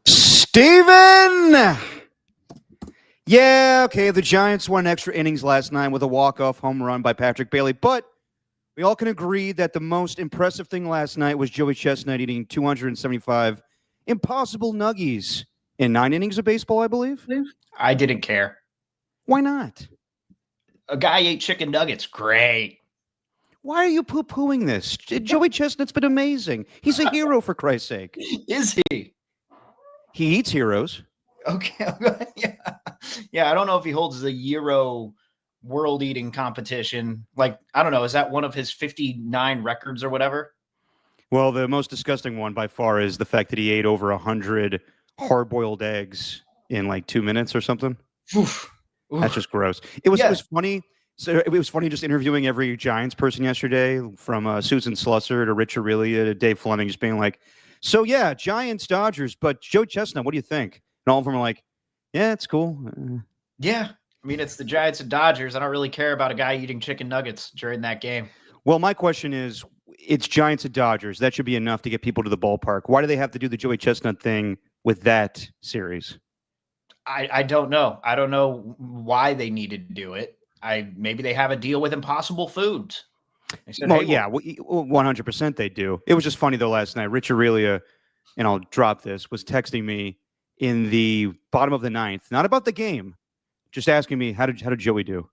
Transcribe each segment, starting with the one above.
Steven! Yeah, okay, the Giants won extra innings last night with a walk-off home run by Patrick Bailey, but we all can agree that the most impressive thing last night was Joey Chestnut eating 275 impossible nuggies in 9 innings of baseball, I believe. I didn't care. Why not? A guy ate chicken nuggets. Great. Why are you poo-pooing this? Joey Chestnut's been amazing. He's a hero, for Christ's sake. Is he? He eats heroes. Okay. Yeah, I don't know if he holds the Euro world eating competition. Like, I don't know. Is that one of his 59 records or whatever? Well, the most disgusting one by far is the fact that he ate over 100 hard-boiled eggs in like 2 minutes or something. Oof. That's just gross. It was funny. So it was funny just interviewing every Giants person yesterday, from Susan Slusser to Rich Aurelia to Dave Fleming, just being like, so yeah, Giants, Dodgers, but Joe Chestnut, what do you think? And all of them are like, yeah, it's cool. Yeah. I mean, it's the Giants and Dodgers. I don't really care about a guy eating chicken nuggets during that game. Well, my question is, it's Giants and Dodgers. That should be enough to get people to the ballpark. Why do they have to do the Joey Chestnut thing with that series? I don't know. I don't know why they needed to do it. Maybe they have a deal with Impossible Foods. They said, well, hey, yeah, 100% they do. It was just funny, though, last night. Rich Aurelia, and I'll drop this, was texting me in the bottom of the ninth, not about the game, just asking me, how did Joey do?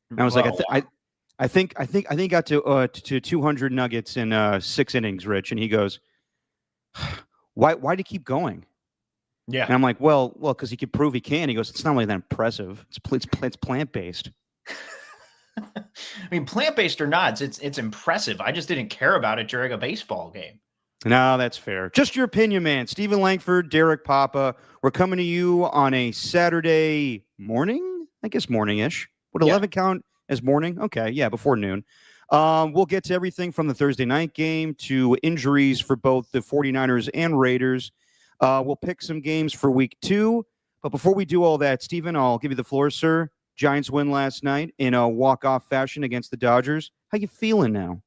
And I was I think he got to 200 nuggets in 6 innings, Rich. And he goes, why do you keep going? Yeah. And I'm like, well, because he could prove he can. He goes, it's not really that impressive. It's plant-based. I mean, plant-based or not, it's impressive. I just didn't care about it during a baseball game. No, that's fair. Just your opinion, man. Stephen Langford, Derek Papa. We're coming to you on a Saturday morning? I guess morning-ish. Would 11 count as morning? Okay, yeah, before noon. We'll get to everything from the Thursday night game to injuries for both the 49ers and Raiders. We'll pick some games for week 2. But before we do all that, Stephen, I'll give you the floor, sir. Giants win last night in a walk-off fashion against the Dodgers. How you feeling now?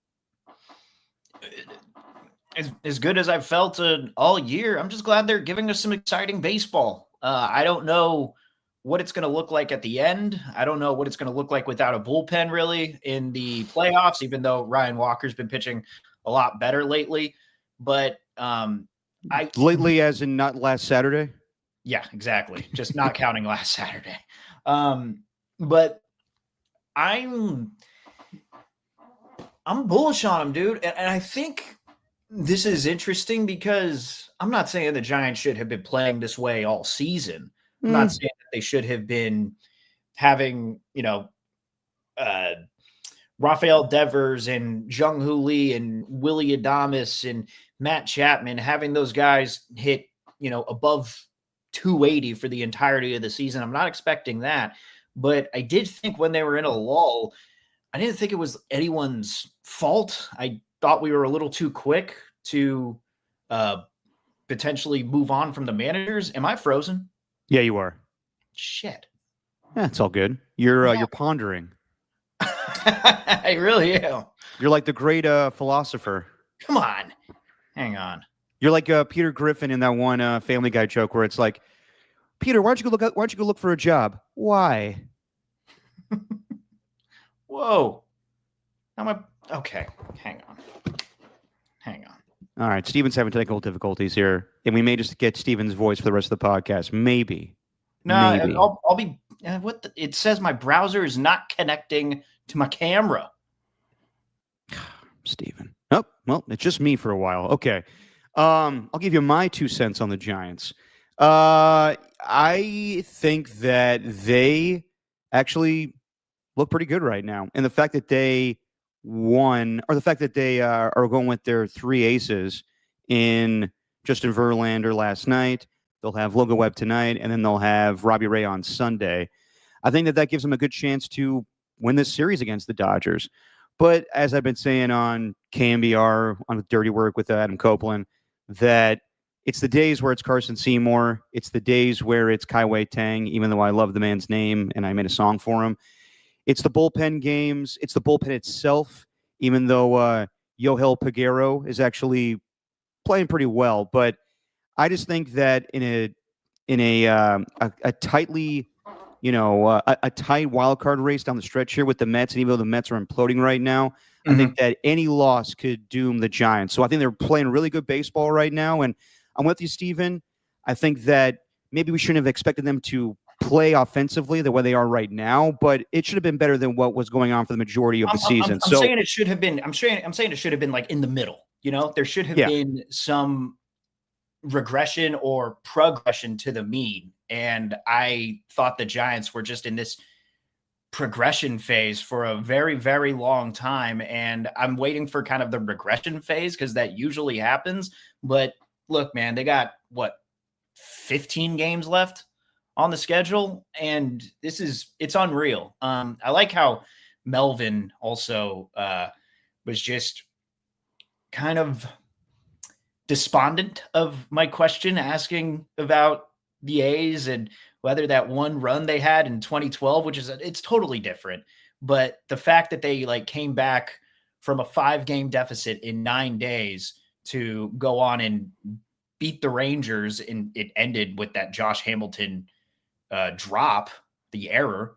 As good as I've felt all year, I'm just glad they're giving us some exciting baseball. I don't know what it's going to look like at the end. I don't know what it's going to look like without a bullpen, really, in the playoffs, even though Ryan Walker's been pitching a lot better lately. But lately, as in not last Saturday? Yeah, exactly. Just not counting last Saturday. But I'm bullish on him, dude. And I think this is interesting because I'm not saying the Giants should have been playing this way all season. I'm not saying that they should have been having, Rafael Devers and Jung-Hoo Lee and Willie Adames and Matt Chapman, having those guys hit, above 280 for the entirety of the season. I'm not expecting that. But I did think when they were in a lull, I didn't think it was anyone's fault. I thought we were a little too quick to potentially move on from the managers. Am I frozen? Yeah, you are. Shit. Yeah, it's all good. You're pondering. I really am. You're like the great philosopher. Come on. Hang on. You're like Peter Griffin in that one Family Guy joke where it's like, Peter, why don't you go look for a job? Why? Whoa. Okay. Hang on. All right. Steven's having technical difficulties here, and we may just get Steven's voice for the rest of the podcast. Maybe. No, Maybe. I'll be. It says my browser is not connecting to my camera. Steven. Oh, well, it's just me for a while. Okay. I'll give you my 2 cents on the Giants. I think that they actually look pretty good right now. And the fact that they won, or the fact that they are going with their 3 aces in Justin Verlander last night, they'll have Logan Webb tonight, and then they'll have Robbie Ray on Sunday. I think that gives them a good chance to win this series against the Dodgers. But as I've been saying on KMBR, on Dirty Work with Adam Copeland, that It's the days where it's Carson Seymour. It's the days where it's Kai Tang, even though I love the man's name and I made a song for him. It's the bullpen games. It's the bullpen itself, even though Yohel Peguero is actually playing pretty well. But I just think that in a tightly, a tight wild card race down the stretch here with the Mets, and even though the Mets are imploding right now, I think that any loss could doom the Giants. So I think they're playing really good baseball right now, and I'm with you, Steven. I think that maybe we shouldn't have expected them to play offensively the way they are right now, but it should have been better than what was going on for the majority of the season. I'm saying it should have been. I'm saying it should have been like in the middle. There should have been some regression or progression to the mean. And I thought the Giants were just in this progression phase for a very, very long time. And I'm waiting for kind of the regression phase because that usually happens. But look, man, they got 15 games left on the schedule. And it's unreal. I like how Melvin also was just kind of despondent of my question, asking about the A's and whether that one run they had in 2012, it's totally different. But the fact that they came back from a 5-game deficit in 9 days to go on and beat the Rangers, and it ended with that Josh Hamilton drop, the error.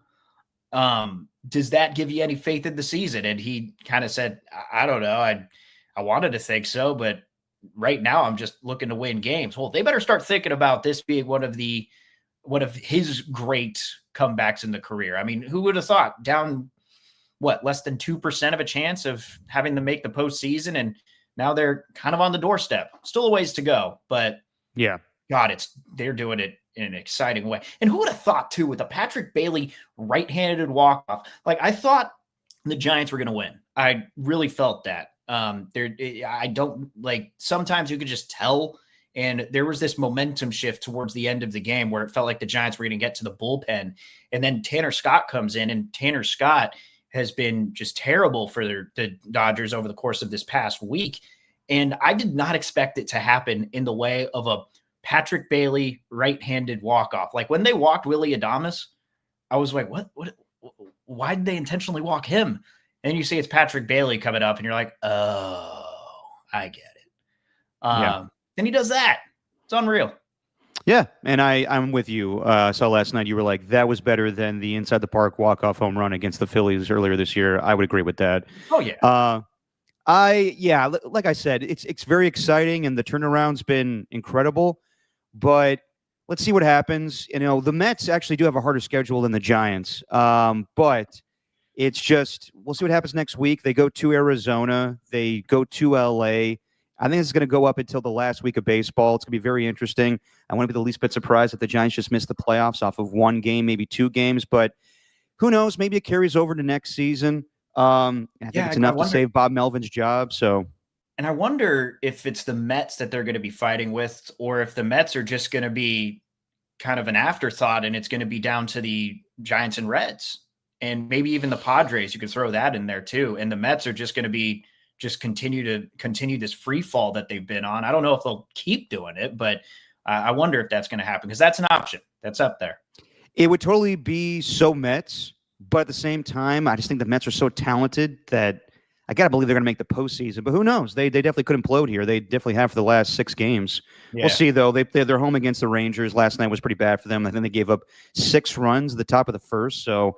Does that give you any faith in the season? And he kind of said, I don't know. I wanted to think so, but right now I'm just looking to win games. Well, they better start thinking about this being one of his great comebacks in the career. I mean, who would have thought down less than 2% of a chance of having to make the postseason, and now they're kind of on the doorstep. Still a ways to go, but yeah, God, they're doing it in an exciting way. And who would have thought too, with a Patrick Bailey right-handed walk-off? I thought the Giants were going to win. I really felt that. I don't sometimes you could just tell, and there was this momentum shift towards the end of the game where it felt like the Giants were going to get to the bullpen, and then Tanner Scott comes in, and Tanner Scott has been just terrible for the Dodgers over the course of this past week. And I did not expect it to happen in the way of a Patrick Bailey right-handed walk-off. When they walked Willy Adames, I was like, what, why did they intentionally walk him? And you see it's Patrick Bailey coming up, and you're like, oh, I get it. Then he does that. It's unreal. Yeah, and I'm with you. Saw last night you were like, that was better than the inside the park walk-off home run against the Phillies earlier this year. I would agree with that. Oh, yeah. Like I said, it's very exciting, and the turnaround's been incredible. But let's see what happens. The Mets actually do have a harder schedule than the Giants. But it's just, we'll see what happens next week. They go to Arizona. They go to LA. I think it's going to go up until the last week of baseball. It's going to be very interesting. I want to be the least bit surprised if the Giants just missed the playoffs off of one game, maybe 2 games. But who knows? Maybe it carries over to next season. I think it's enough to save Bob Melvin's job. So, and I wonder if it's the Mets that they're going to be fighting with, or if the Mets are just going to be kind of an afterthought, and it's going to be down to the Giants and Reds. And maybe even the Padres, you could throw that in there too. And the Mets are just going to be continue this free fall that they've been on. I don't know if they'll keep doing it, but I wonder if that's going to happen, because that's an option that's up there. It would totally be so Mets, but at the same time, I just think the Mets are so talented that I got to believe they're going to make the postseason. But who knows? They definitely could implode here. They definitely have for the last 6 games. Yeah. We'll see, though. They're home against the Rangers. Last night was pretty bad for them. I think they gave up 6 runs at the top of the first, so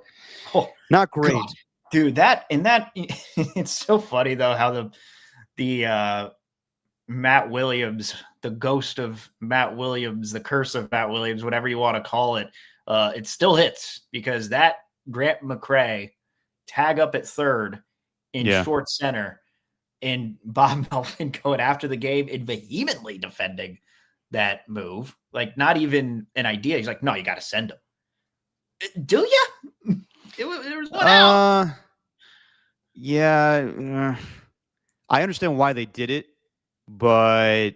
not great. God. Dude, it's so funny, though, how the Matt Williams, the ghost of Matt Williams, the curse of Matt Williams, whatever you want to call it, it still hits, because that Grant McCray tag up at third in short center, and Bob Melvin going after the game and vehemently defending that move. Not even an idea. He's like, no, you got to send him. Do you? There was one out. Yeah. I understand why they did it, but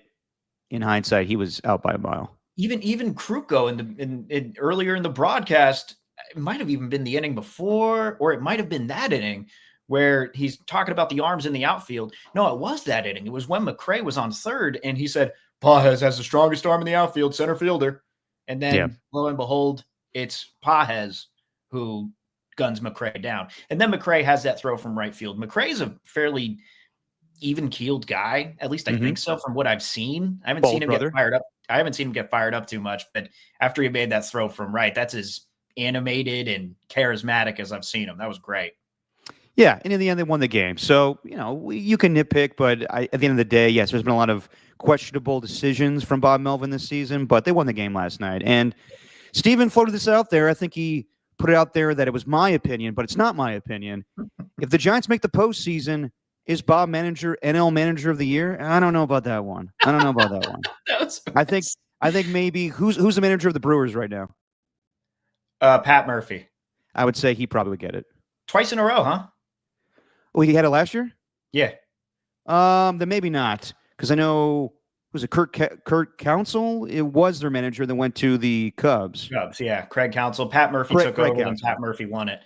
in hindsight, he was out by a mile. Even Kruko in earlier in the broadcast, it might have even been the inning before, or it might have been that inning where he's talking about the arms in the outfield. No, it was that inning. It was when McCray was on third, and he said, Pages has the strongest arm in the outfield, center fielder. And then, Yeah. lo and behold, it's Pages who guns McRae down. And then McRae has that throw from right field. McRae's a fairly even-keeled guy. At least I think so from what I've seen. I haven't seen him get fired up. I haven't seen him get fired up too much, but after he made that throw from right, that's as animated and charismatic as I've seen him. That was great. Yeah, and in the end, they won the game. So, you can nitpick, but at the end of the day, yes, there's been a lot of questionable decisions from Bob Melvin this season, but they won the game last night. And Steven floated this out there. I think he put it out there that it was my opinion, but it's not my opinion. If the Giants make the postseason, is Bob NL Manager of the Year? I don't know about that one. I think maybe who's the manager of the Brewers right now? Pat Murphy. I would say he probably would get it. Twice in a row, huh? Oh, he had it last year? Yeah. Then maybe not, because I know, was it Kurt Counsell? It was their manager that went to the Cubs. Yeah. Craig Counsell. Pat Murphy took over and Pat Murphy won it.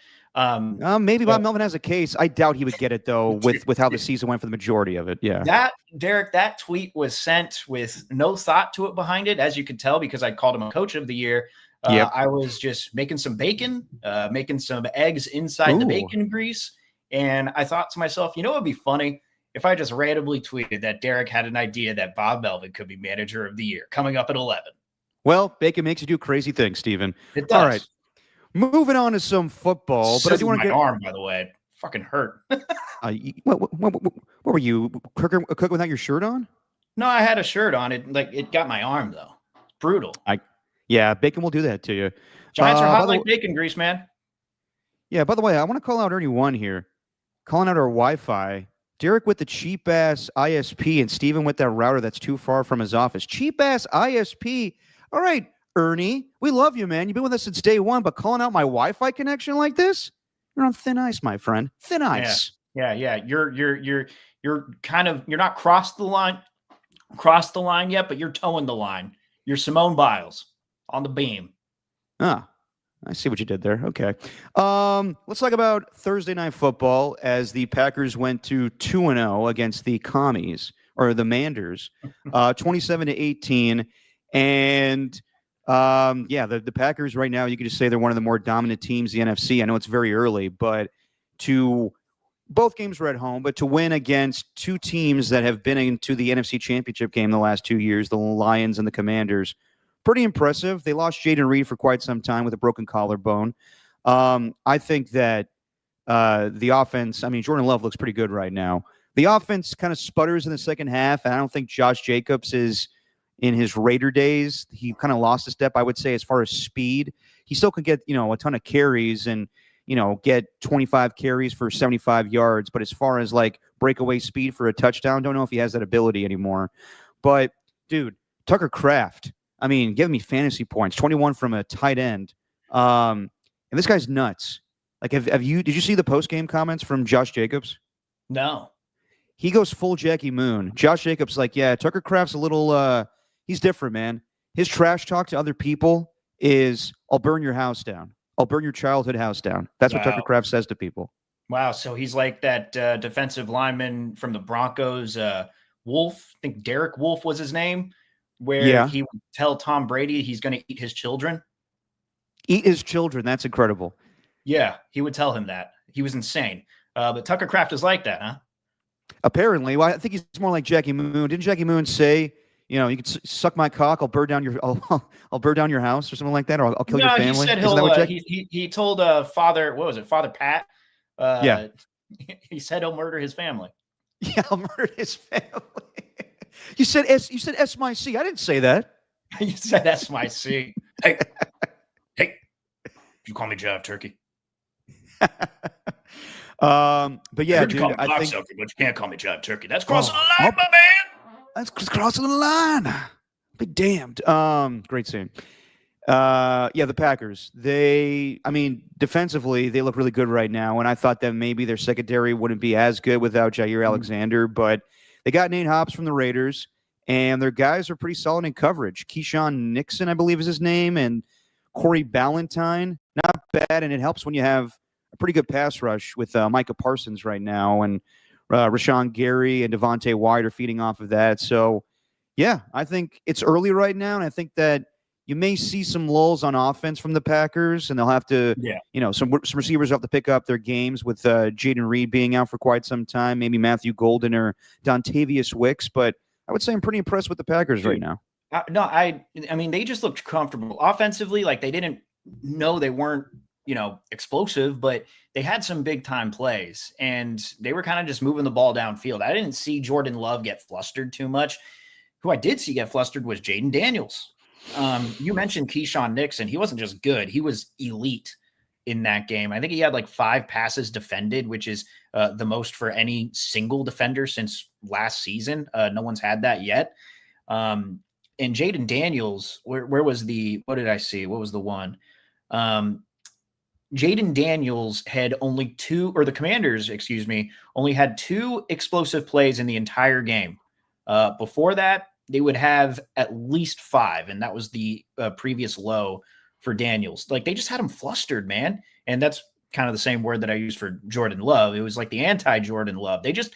Maybe Bob Melvin has a case. I doubt he would get it, though, with how the season went for the majority of it. Yeah. Derek, that tweet was sent with no thought to it behind it, as you could tell, because I called him a coach of the year. I was just making some bacon, making some eggs inside the bacon grease. And I thought to myself, it would be funny if I just randomly tweeted that Derek had an idea that Bob Melvin could be manager of the year coming up at 11. Well, bacon makes you do crazy things, Steven. It does. All right. Moving on to some football. But I do want to get arm, by the way. It fucking hurt. What were you, cooking without your shirt on? No, I had a shirt on. It got my arm, though. Brutal. Yeah, bacon will do that to you. Giants are hot like bacon grease, man. Yeah, by the way, I want to call out Ernie One here. Calling out our Wi-Fi. Derek with the cheap-ass ISP and Steven with that router that's too far from his office. Cheap-ass ISP. All right, Ernie, we love you, man. You've been with us since day one, but calling out my Wi-Fi connection like this? You're on thin ice, my friend. Thin ice. Yeah. You're not crossed the line yet, but you're towing the line. You're Simone Biles on the beam. I see what you did there. Okay. Let's talk about Thursday Night Football as the Packers went to 2-0 against the Commies, or the Manders, 27-18. And the Packers right now, you could just say they're one of the more dominant teams in the NFC. I know it's very early, but both games were at home, but to win against two teams that have been into the NFC Championship game the last 2 years, the Lions and the Commanders, pretty impressive. They lost Jaden Reed for quite some time with a broken collarbone. I think that the offense, Jordan Love looks pretty good right now. The offense kind of sputters in the second half, and I don't think Josh Jacobs is in his Raider days. He kind of lost a step, I would say, as far as speed. He still can get, a ton of carries and, get 25 carries for 75 yards. But as far as like breakaway speed for a touchdown, don't know if he has that ability anymore. But, dude, Tucker Kraft, give me fantasy points, 21 from a tight end. And this guy's nuts. Like, did you see the post-game comments from Josh Jacobs? No. He goes full Jackie Moon. Josh Jacobs like, yeah, Tucker Kraft's a little, he's different, man. His trash talk to other people is, I'll burn your house down. I'll burn your childhood house down. That's what Tucker Kraft says to people. Wow. So he's like that defensive lineman from the Broncos, Wolf. I think Derek Wolf was his name, where he would tell Tom Brady he's going to eat his children. Eat his children. That's incredible. Yeah, he would tell him that. He was insane. But Tucker Kraft is like that, huh? Apparently. Well, I think he's more like Jackie Moon. Didn't Jackie Moon say, you can suck my cock, I'll burn down your house or something like that, or I'll kill your family? He told Father, what was it, Father Pat? He said he'll murder his family. Yeah, I'll murder his family. You said S-my-C. I didn't say that. You said S-my-C. Hey, you call me Jive Turkey. But yeah, dude, I think, but you can't call me Jive Turkey. That's crossing the line, my man. That's crossing the line. Be damned. Great scene. The Packers. Defensively, they look really good right now, and I thought that maybe their secondary wouldn't be as good without Jair Alexander, but they got Nate Hobbs from the Raiders, and their guys are pretty solid in coverage. Keyshawn Nixon, I believe is his name, and Corey Ballantyne. Not bad, and it helps when you have a pretty good pass rush with Micah Parsons right now, and Rashawn Gary and Devontae White are feeding off of that. So, Yeah, I think it's early right now, and I think that you may see some lulls on offense from the Packers, and they'll have to, Yeah. some receivers have to pick up their games with Jaden Reed being out for quite some time, maybe Matthew Golden or Dontavius Wicks. But I would say I'm pretty impressed with the Packers right now. No, I mean, they just looked comfortable offensively. Like they didn't know they weren't, explosive, but they had some big time plays and they were kind of just moving the ball downfield. I didn't see Jordan Love get flustered too much. Who I did see get flustered was Jaden Daniels. You mentioned Keyshawn Nixon. He wasn't just good. He was elite in that game. I think he had like 5 passes defended, which is the most for any single defender since last season. No one's had that yet. And Jaden Daniels, where was what did I see? What was the one? Jaden Daniels had only 2, or the Commanders, only had 2 explosive plays in the entire game. Before that, they would have at least 5, and that was the previous low for Daniels. Like, they just had him flustered, man. And that's kind of the same word that I used for Jordan Love. It was like the anti-Jordan Love. They just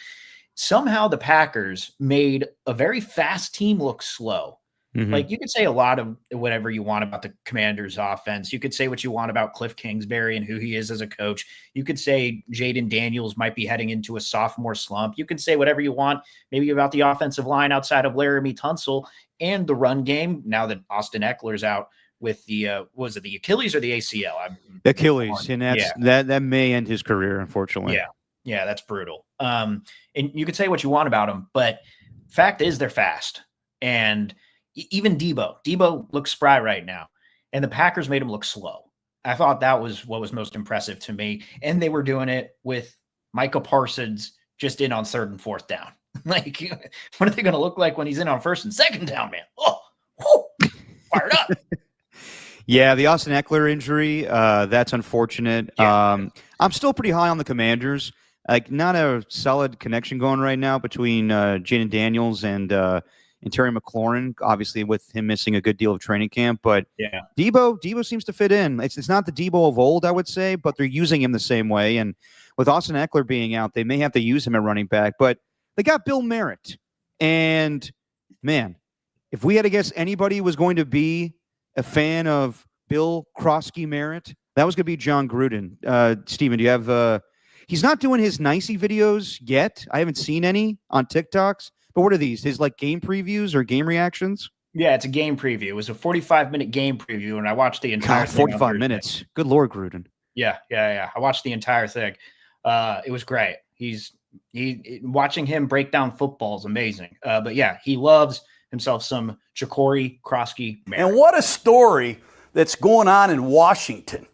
somehow the Packers made a very fast team look slow. Mm-hmm. Like, you could say a lot of whatever you want about the Commanders' offense. You could say what you want about Cliff Kingsbury and who he is as a coach. You could say Jaden Daniels might be heading into a sophomore slump. You could say whatever you want, maybe about the offensive line outside of Laramie Tunsil and the run game. Now that Austin Eckler's out with the was it the Achilles or the ACL? Achilles, and that may end his career, unfortunately. Yeah, that's brutal. And you could say what you want about him, but fact is they're fast. And even Debo looks spry right now, and the Packers made him look slow. I thought that was what was most impressive to me. And they were doing it with Micah Parsons just in on 3rd and 4th down. Like, what are they going to look like when he's in on 1st and 2nd down, man? Fired up. Yeah, the Austin Eckler injury, that's unfortunate. Yeah. I'm still pretty high on the Commanders. Like, not a solid connection going right now between Jaden Daniels and Terry McLaurin, obviously with him missing a good deal of training camp. But yeah, Debo seems to fit in. It's not the Debo of old, I would say, but they're using him the same way. And with Austin Eckler being out, they may have to use him at running back. But they got Bill Merritt. And, man, if we had to guess anybody was going to be a fan of Bill Krosky Merritt, that was going to be John Gruden. Steven, do you have he's not doing his nicey videos yet. I haven't seen any on TikToks. But what are these? His like game previews or game reactions? Yeah, it's a game preview. It was a 45-minute game preview, and I watched the entire thing. 45 minutes. Good Lord, Gruden. Yeah. I watched the entire thing. It was great. Watching him break down football is amazing. But yeah, he loves himself some Ja'Cory Krosky Merritt. And what a story that's going on in Washington.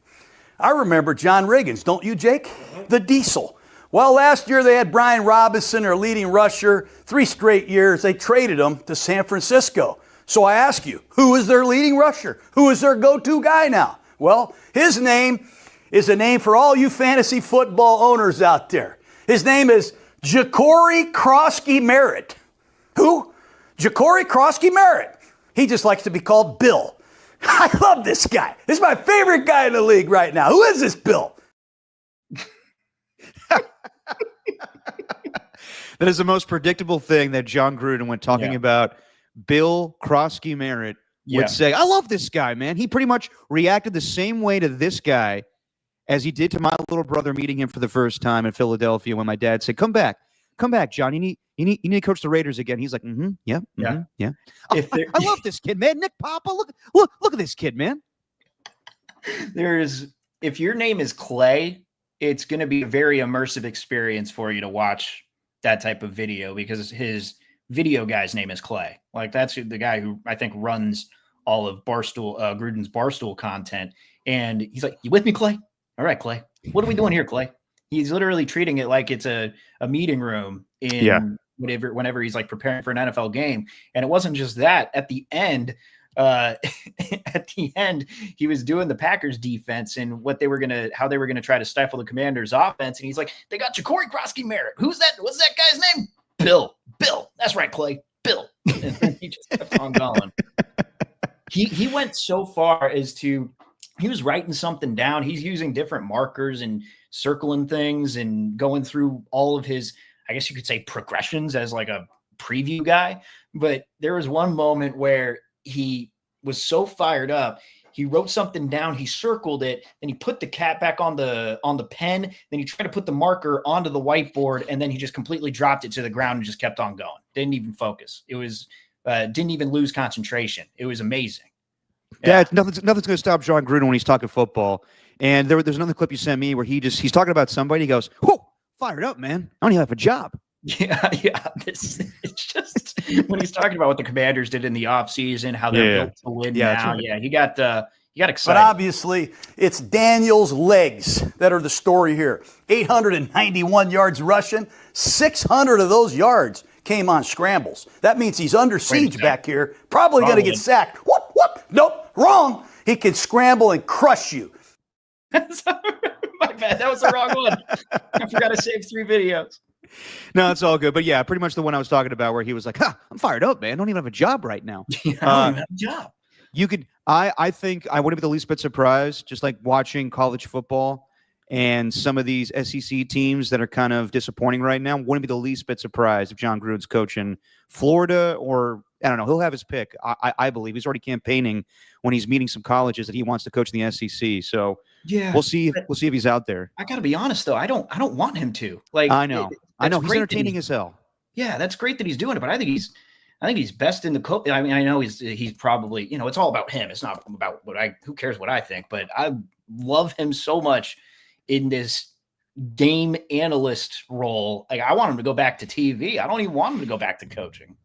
I remember John Riggins, don't you, Jake? The Diesel. Well, last year they had Brian Robinson, their leading rusher. 3 straight years they traded him to San Francisco. So I ask you, who is their leading rusher? Who is their go-to guy now? Well, his name is a name for all you fantasy football owners out there. His name is Ja'Cory Krosky Merritt. Who? Ja'Cory Krosky Merritt. He just likes to be called Bill. I love this guy. This is my favorite guy in the league right now. Who is this Bill? That is the most predictable thing that John Gruden, when talking about Bill Krosky Merritt, would say. I love this guy, man. He pretty much reacted the same way to this guy as he did to my little brother meeting him for the first time in Philadelphia when my dad said, come back, John. You need to coach the Raiders again. He's like, yeah. I love this kid, man. Nick Papa, look at this kid, man. If your name is Clay, it's going to be a very immersive experience for you to watch that type of video because his video guy's name is Clay. Like, that's the guy who I think runs all of Gruden's Barstool content. And he's like, you with me, Clay? All right, Clay. What are we doing here, Clay? He's literally treating it like it's a meeting room whenever he's like preparing for an NFL game. And it wasn't just that. At the end, he was doing the Packers defense and how they were gonna try to stifle the Commanders offense. And he's like, they got Ja'Cory Krosky Merritt. Who's that? What's that guy's name? Bill. That's right, Clay. Bill. And he just kept on going. He went so far as to, he was writing something down. He's using different markers and circling things and going through all of his, I guess you could say, progressions as like a preview guy, but there was one moment where he was so fired up. He wrote something down, he circled it, and he put the cat back on the pen. Then he tried to put the marker onto the whiteboard, and then he just completely dropped it to the ground and just kept on going. Didn't even focus. It was didn't even lose concentration. It was amazing. Yeah, nothing's going to stop John Gruden when he's talking football. And there's another clip you sent me where he's talking about somebody. He goes, "Whoa, fired up, man! I don't even have a job." Yeah. It's just when he's talking about what the Commanders did in the offseason, how they're built to win now. Right. Yeah, he got excited. But obviously, it's Daniel's legs that are the story here. 891 yards rushing, 600 of those yards came on scrambles. That means he's under siege back here, probably going to get sacked. What? Nope, wrong. He can scramble and crush you. My bad. That was the wrong one. I forgot to save 3 videos. No, it's all good. But yeah, pretty much the one I was talking about where he was like, I'm fired up, man. I don't even have a job right now. Yeah, I don't even have a job. You could, I think I wouldn't be the least bit surprised, just like watching college football and some of these SEC teams that are kind of disappointing right now. Wouldn't be the least bit surprised if John Gruden's coaching Florida or, I don't know, he'll have his pick. I believe he's already campaigning when he's meeting some colleges that he wants to coach in the SEC. So yeah, we'll see if he's out there. I got to be honest though, I don't want him to. Like I know he's entertaining as hell. Yeah, that's great that he's doing it, but I think he's best in the coach. I mean, I know he's probably, it's all about him. It's not about who cares what I think, but I love him so much in this game analyst role. Like I want him to go back to TV. I don't even want him to go back to coaching.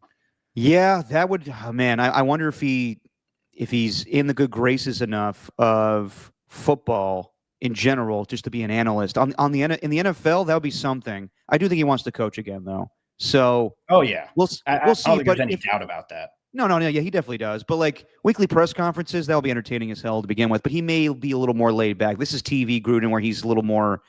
Yeah, that would, man. I wonder if he's in the good graces enough of football in general just to be an analyst in the NFL. That would be something. I do think he wants to coach again, though. So, oh yeah, we'll see. I don't think there's any doubt about that. No, yeah, he definitely does. But like weekly press conferences, that'll be entertaining as hell to begin with. But he may be a little more laid back. This is TV Gruden, where he's a little more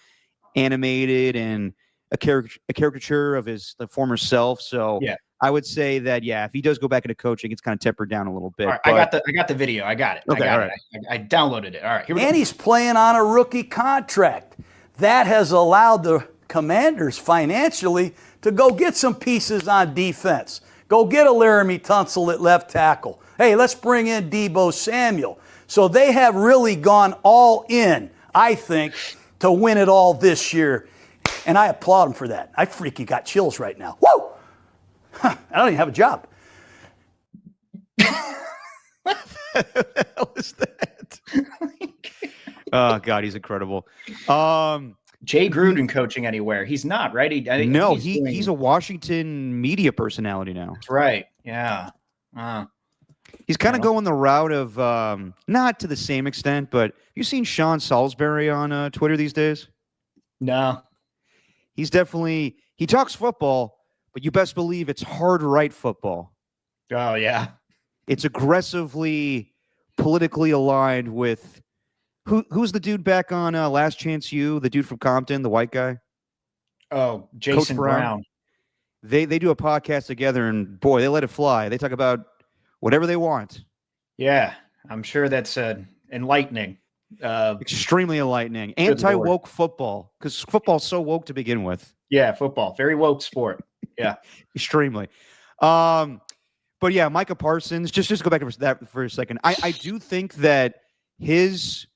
animated and a caricature of the former self. So yeah. I would say that, yeah, if he does go back into coaching, it's kind of tempered down a little bit. All right, I got the video. I got it. Okay, I got it. I downloaded it. All right, here we go. And he's playing on a rookie contract. That has allowed the Commanders financially to go get some pieces on defense. Go get a Laramie Tunsil at left tackle. Hey, let's bring in Deebo Samuel. So they have really gone all in, I think, to win it all this year. And I applaud them for that. I freaking got chills right now. Woo! I don't even have a job. What the hell is that? Oh, God, he's incredible. Jay Gruden coaching anywhere? He's not, right? He's a Washington media personality now. That's right. Yeah. He's kind of going the route of, not to the same extent, but you seen Sean Salisbury on Twitter these days? No. He's definitely, he talks football, but you best believe it's hard right football. Oh, yeah. It's aggressively politically aligned with who's the dude back on Last Chance U, the dude from Compton, the white guy? Oh, Jason Brown. They do a podcast together, and boy, they let it fly. They talk about whatever they want. Yeah, I'm sure that's enlightening. Extremely enlightening. Anti-woke football, because football's so woke to begin with. Yeah, football. Very woke sport. Yeah. Extremely. But yeah, Micah Parsons, just to go back to that for a second. I do think that his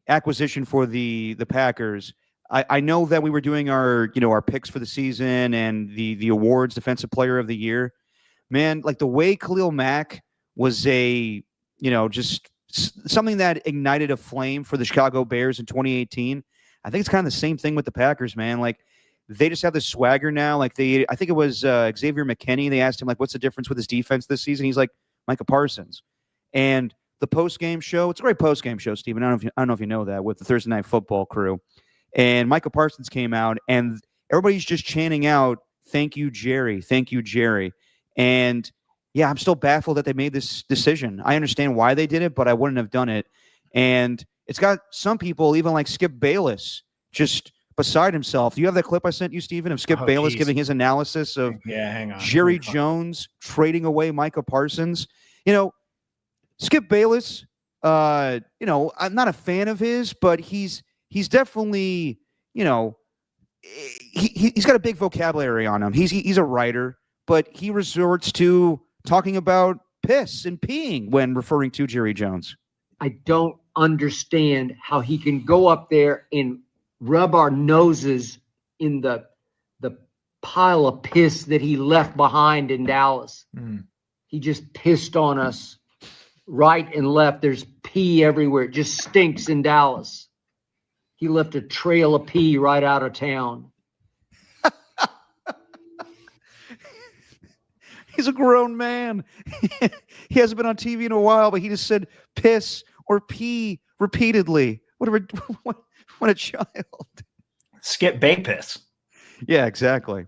acquisition for the Packers, I know that we were doing our picks for the season and the awards, Defensive Player of the Year. Man, like the way Khalil Mack was just something that ignited a flame for the Chicago Bears in 2018. I think it's kind of the same thing with the Packers, man. Like they just have this swagger now. Like I think it was Xavier McKinney. They asked him like, what's the difference with his defense this season? He's like, Micah Parsons. And the post-game show, it's a great post-game show, Steven. I don't know if you know that, with the Thursday Night Football crew. And Micah Parsons came out, and everybody's just chanting out, "Thank you, Jerry. Thank you, Jerry." And yeah, I'm still baffled that they made this decision. I understand why they did it, but I wouldn't have done it. And it's got some people, even like Skip Bayless, just beside himself. Do you have that clip I sent you, Steven, of Skip Bayless giving his analysis of hang on. Jerry Jones trading away Micah Parsons? Skip Bayless, I'm not a fan of his, but he's definitely, he's got a big vocabulary on him. He's a writer, but he resorts to talking about piss and peeing when referring to Jerry Jones. I don't understand how he can go up there and rub our noses in the pile of piss that he left behind in Dallas. He just pissed on us right and left. There's pee everywhere. It just stinks in Dallas. He left a trail of pee right out of town. He's a grown man. He hasn't been on TV in a while, but he just said piss or pee repeatedly. What a child. Skip Bay piss. Yeah, exactly.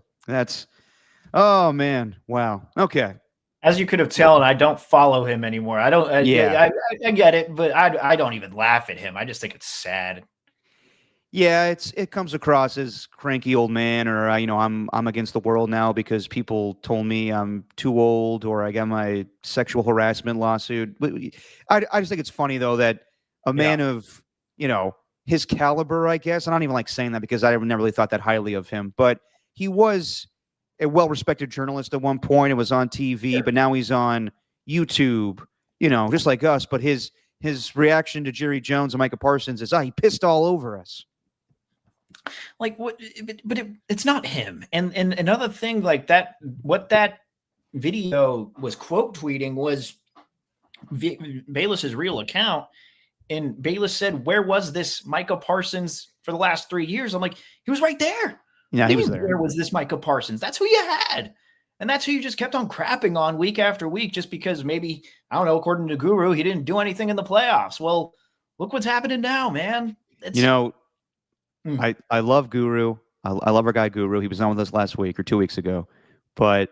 Oh man. Wow. Okay. As you could have told, I don't follow him anymore. I don't. Yeah. I get it, but I don't even laugh at him. I just think it's sad. Yeah, it comes across as cranky old man, or I'm against the world now because people told me I'm too old, or I got my sexual harassment lawsuit. I just think it's funny though that a man of his caliber, I guess, and I don't even like saying that because I never really thought that highly of him, but he was a well-respected journalist at one point. It was on TV, but now he's on YouTube, just like us. But his reaction to Jerry Jones and Micah Parsons is, he pissed all over us. Like what? But it's not him. And another thing like that, what that video was quote tweeting was Bayless's real account. And Bayless said, "Where was this Micah Parsons for the last 3 years?" I'm like, he was right there. Yeah, he was there. Where was this Micah Parsons? That's who you had. And that's who you just kept on crapping on week after week just because maybe, I don't know, according to Guru, he didn't do anything in the playoffs. Well, look what's happening now, man. I love Guru. I love our guy Guru. He was on with us last week or 2 weeks ago. But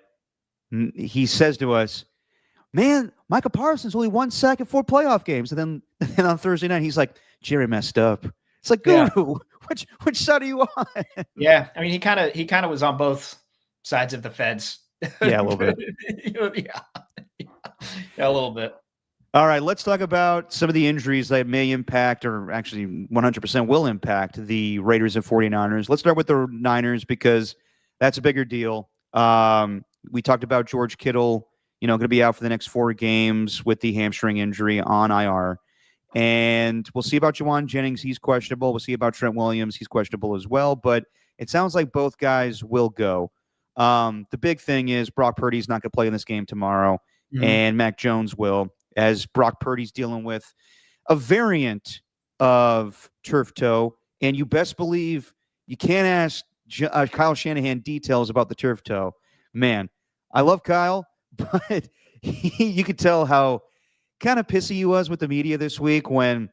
he says to us, man, Micah Parsons only 1 sack in 4 playoff games. And then on Thursday night, he's like, Jerry messed up. It's like, Guru, which side are you on? Yeah, I mean, he kind of was on both sides of the fence. Yeah, a little bit. Yeah, a little bit. All right, let's talk about some of the injuries that may impact, or actually 100% will impact, the Raiders and 49ers. Let's start with the Niners because that's a bigger deal. We talked about George Kittle, going to be out for the next 4 games with the hamstring injury on IR. And we'll see about Juwan Jennings. He's questionable. We'll see about Trent Williams. He's questionable as well. But it sounds like both guys will go. The big thing is Brock Purdy's not going to play in this game tomorrow, and Mac Jones will, as Brock Purdy's dealing with a variant of turf toe. And you best believe you can't ask Kyle Shanahan details about the turf toe. Man, I love Kyle, but you could tell how kind of pissy he was with the media this week when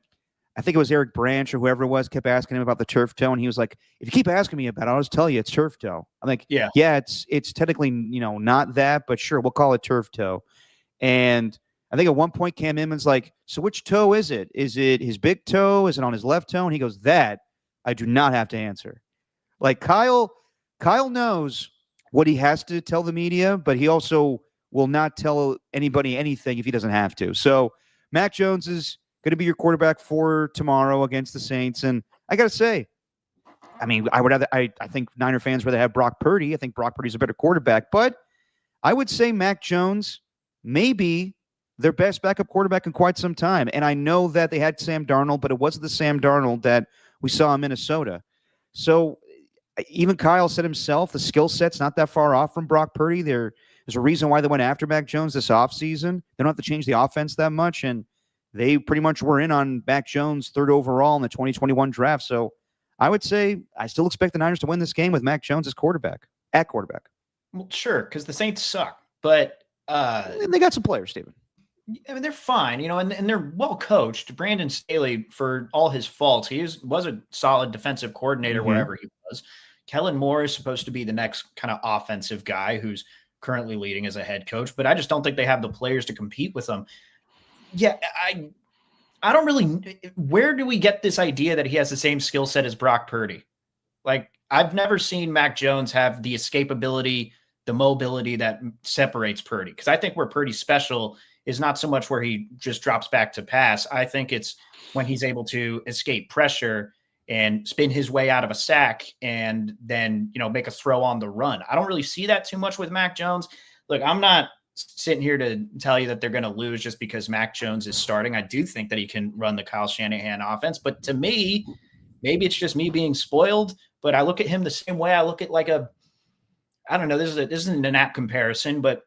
I think it was Eric Branch or whoever it was kept asking him about the turf toe, and he was like, "If you keep asking me about it, I'll just tell you it's turf toe." I'm like, "Yeah, it's technically not that, but sure, we'll call it turf toe." And I think at one point Cam Newton's like, "So which toe is it? Is it his big toe? Is it on his left toe?" And he goes, "That I do not have to answer." Like Kyle knows what he has to tell the media, but he also will not tell anybody anything if he doesn't have to. So Mac Jones is going to be your quarterback for tomorrow against the Saints. And I got to say, I mean, I think Niner fans rather have Brock Purdy. I think Brock Purdy's a better quarterback, but I would say Mac Jones may be their best backup quarterback in quite some time. And I know that they had Sam Darnold, but it wasn't the Sam Darnold that we saw in Minnesota. So even Kyle said himself, the skill set's not that far off from Brock Purdy. There's a reason why they went after Mac Jones this offseason. They don't have to change the offense that much, and they pretty much were in on Mac Jones 3rd overall in the 2021 draft. So I would say I still expect the Niners to win this game with Mac Jones as quarterback. Well, sure, because the Saints suck, but they got some players, Steven. I mean, they're fine, and they're well coached. Brandon Staley, for all his faults, he was a solid defensive coordinator wherever he was. Kellen Moore is supposed to be the next kind of offensive guy who's currently leading as a head coach, but I just don't think they have the players to compete with them. Yeah, I don't really. Where do we get this idea that he has the same skill set as Brock Purdy? Like, I've never seen Mac Jones have the escapability, the mobility that separates Purdy. Because I think where Purdy's special is not so much where he just drops back to pass. I think it's when he's able to escape pressure and spin his way out of a sack and then, make a throw on the run. I don't really see that too much with Mac Jones. Look, I'm not sitting here to tell you that they're going to lose just because Mac Jones is starting. I do think that he can run the Kyle Shanahan offense, but to me, maybe it's just me being spoiled, but I look at him the same way I look at I don't know, this isn't an apt comparison, but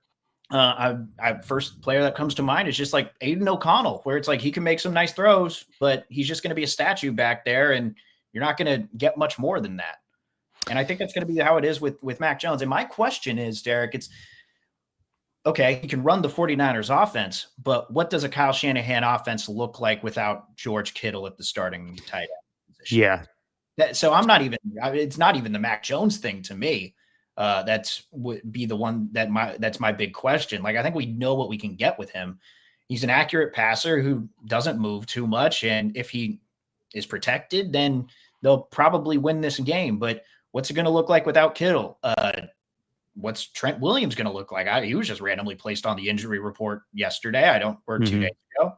first player that comes to mind is just like Aiden O'Connell, where it's like he can make some nice throws, but he's just going to be a statue back there, and you're not going to get much more than that. And I think that's going to be how it is with Mac Jones. And my question is, Derek, it's okay, he can run the 49ers offense, but what does a Kyle Shanahan offense look like without George Kittle at the starting tight end position? Yeah. So it's not even the Mac Jones thing to me. Would be the one that's my big question. Like, I think we know what we can get with him. He's an accurate passer who doesn't move too much. And if he is protected, then they'll probably win this game. But what's it going to look like without Kittle? What's Trent Williams going to look like? He was just randomly placed on the injury report yesterday. or 2 days ago.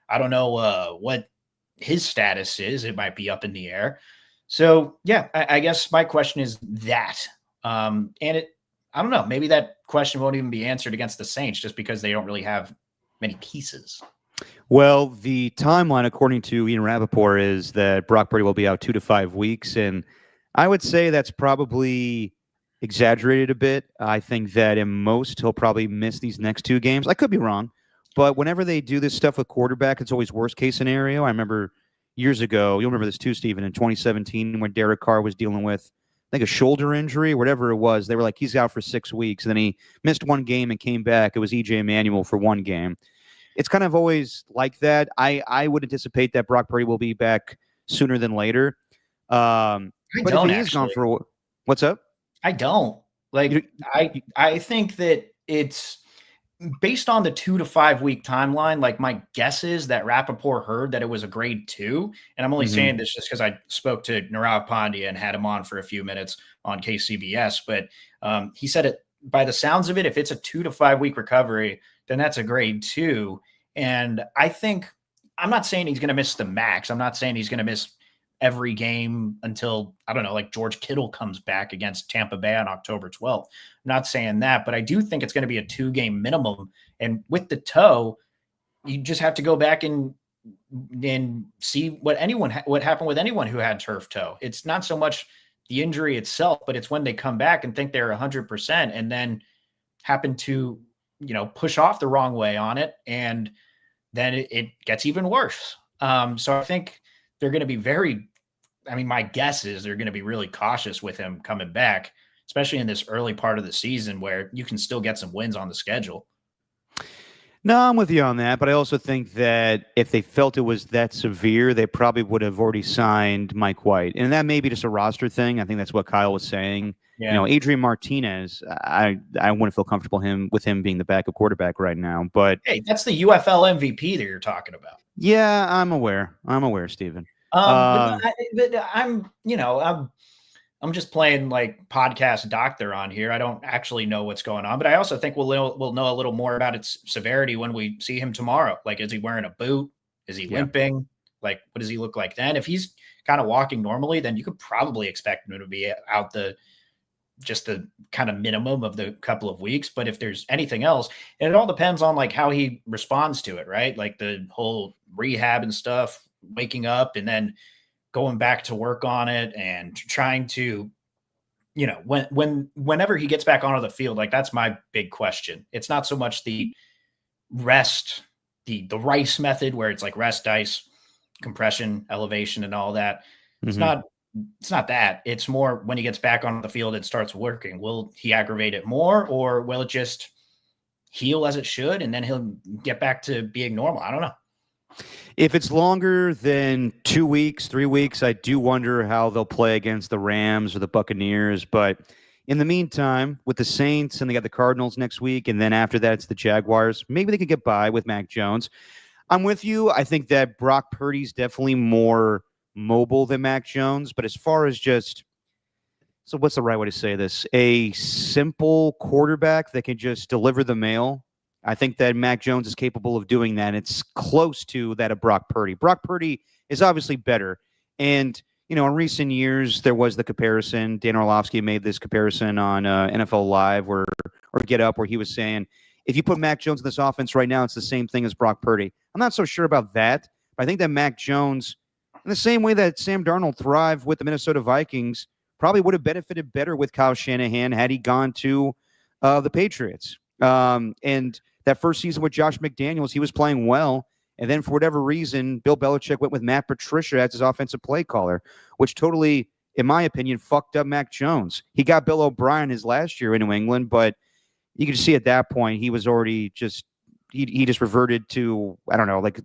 I don't know what his status is. It might be up in the air. So yeah, I guess my question is that. I don't know, maybe that question won't even be answered against the Saints just because they don't really have many pieces. Well, the timeline, according to Ian Rappaport, is that Brock Purdy will be out 2 to 5 weeks. And I would say that's probably exaggerated a bit. I think that in most, he'll probably miss these next 2 games. I could be wrong, but whenever they do this stuff with quarterback, it's always worst case scenario. I remember years ago, you'll remember this too, Stephen, in 2017, when Derek Carr was dealing with, I think, a shoulder injury, whatever it was. They were like, he's out for 6 weeks. And then he missed 1 game and came back. It was E.J. Manuel for 1 game. It's kind of always like that. I would anticipate that Brock Purdy will be back sooner than later. But if he is gone for – what's up? I don't. I think that it's based on the 2 to 5 week timeline. Like, my guess is that Rappaport heard that it was a grade 2. And I'm only saying this just because I spoke to Nirav Pandya and had him on for a few minutes on KCBS. But he said it, by the sounds of it, if it's a 2 to 5 week recovery, then that's a grade 2. And I think, I'm not saying he's going to miss the max. I'm not saying he's going to miss every game until, I don't know, like George Kittle comes back against Tampa Bay on October 12th. I'm not saying that, but I do think it's going to be a 2-game minimum. And with the toe, you just have to go back and see what happened with anyone who had turf toe. It's not so much the injury itself, but it's when they come back and think they're 100% and then happen to, push off the wrong way on it. And then it gets even worse. So I think they're going to be my guess is they're going to be really cautious with him coming back, especially in this early part of the season where you can still get some wins on the schedule. No, I'm with you on that, but I also think that if they felt it was that severe, they probably would have already signed Mike White. And that may be just a roster thing. I think that's what Kyle was saying. Yeah. Adrian Martinez, I wouldn't feel comfortable with him being the backup quarterback right now. But hey, that's the UFL MVP that you're talking about. Yeah, I'm aware, Stephen. But I'm just playing like podcast doctor on here. I don't actually know what's going on, but I also think we'll know a little more about its severity when we see him tomorrow. Like, is he wearing a boot? Is he limping? Like, what does he look like then? If he's kind of walking normally, then you could probably expect him to be out just the kind of minimum of the couple of weeks. But if there's anything else, and it all depends on like how he responds to it, right? Like the whole rehab and stuff, waking up and then going back to work on it and trying to, whenever he gets back onto the field, like that's my big question. It's not so much the rest, the RICE method where it's like rest, ice, compression, elevation, and all that. It's not that. It's more when he gets back on the field, it starts working. Will he aggravate it more, or will it just heal as it should, and then he'll get back to being normal? I don't know. If it's longer than 2 weeks, 3 weeks, I do wonder how they'll play against the Rams or the Buccaneers. But in the meantime, with the Saints, and they got the Cardinals next week, and then after that, it's the Jaguars, maybe they could get by with Mac Jones. I'm with you. I think that Brock Purdy's definitely more mobile than Mac Jones, but as far as so what's the right way to say this? A simple quarterback that can just deliver the mail. I think that Mac Jones is capable of doing that. It's close to that of Brock Purdy. Brock Purdy is obviously better, and in recent years, there was the comparison. Dan Orlovsky made this comparison on NFL Live or Get Up, where he was saying, if you put Mac Jones in this offense right now, it's the same thing as Brock Purdy. I'm not so sure about that, but I think that Mac Jones, in the same way that Sam Darnold thrived with the Minnesota Vikings, probably would have benefited better with Kyle Shanahan had he gone to the Patriots. And that first season with Josh McDaniels, he was playing well. And then for whatever reason, Bill Belichick went with Matt Patricia as his offensive play caller, which totally, in my opinion, fucked up Mac Jones. He got Bill O'Brien his last year in New England, but you could see at that point he was already just he just reverted to, I don't know, like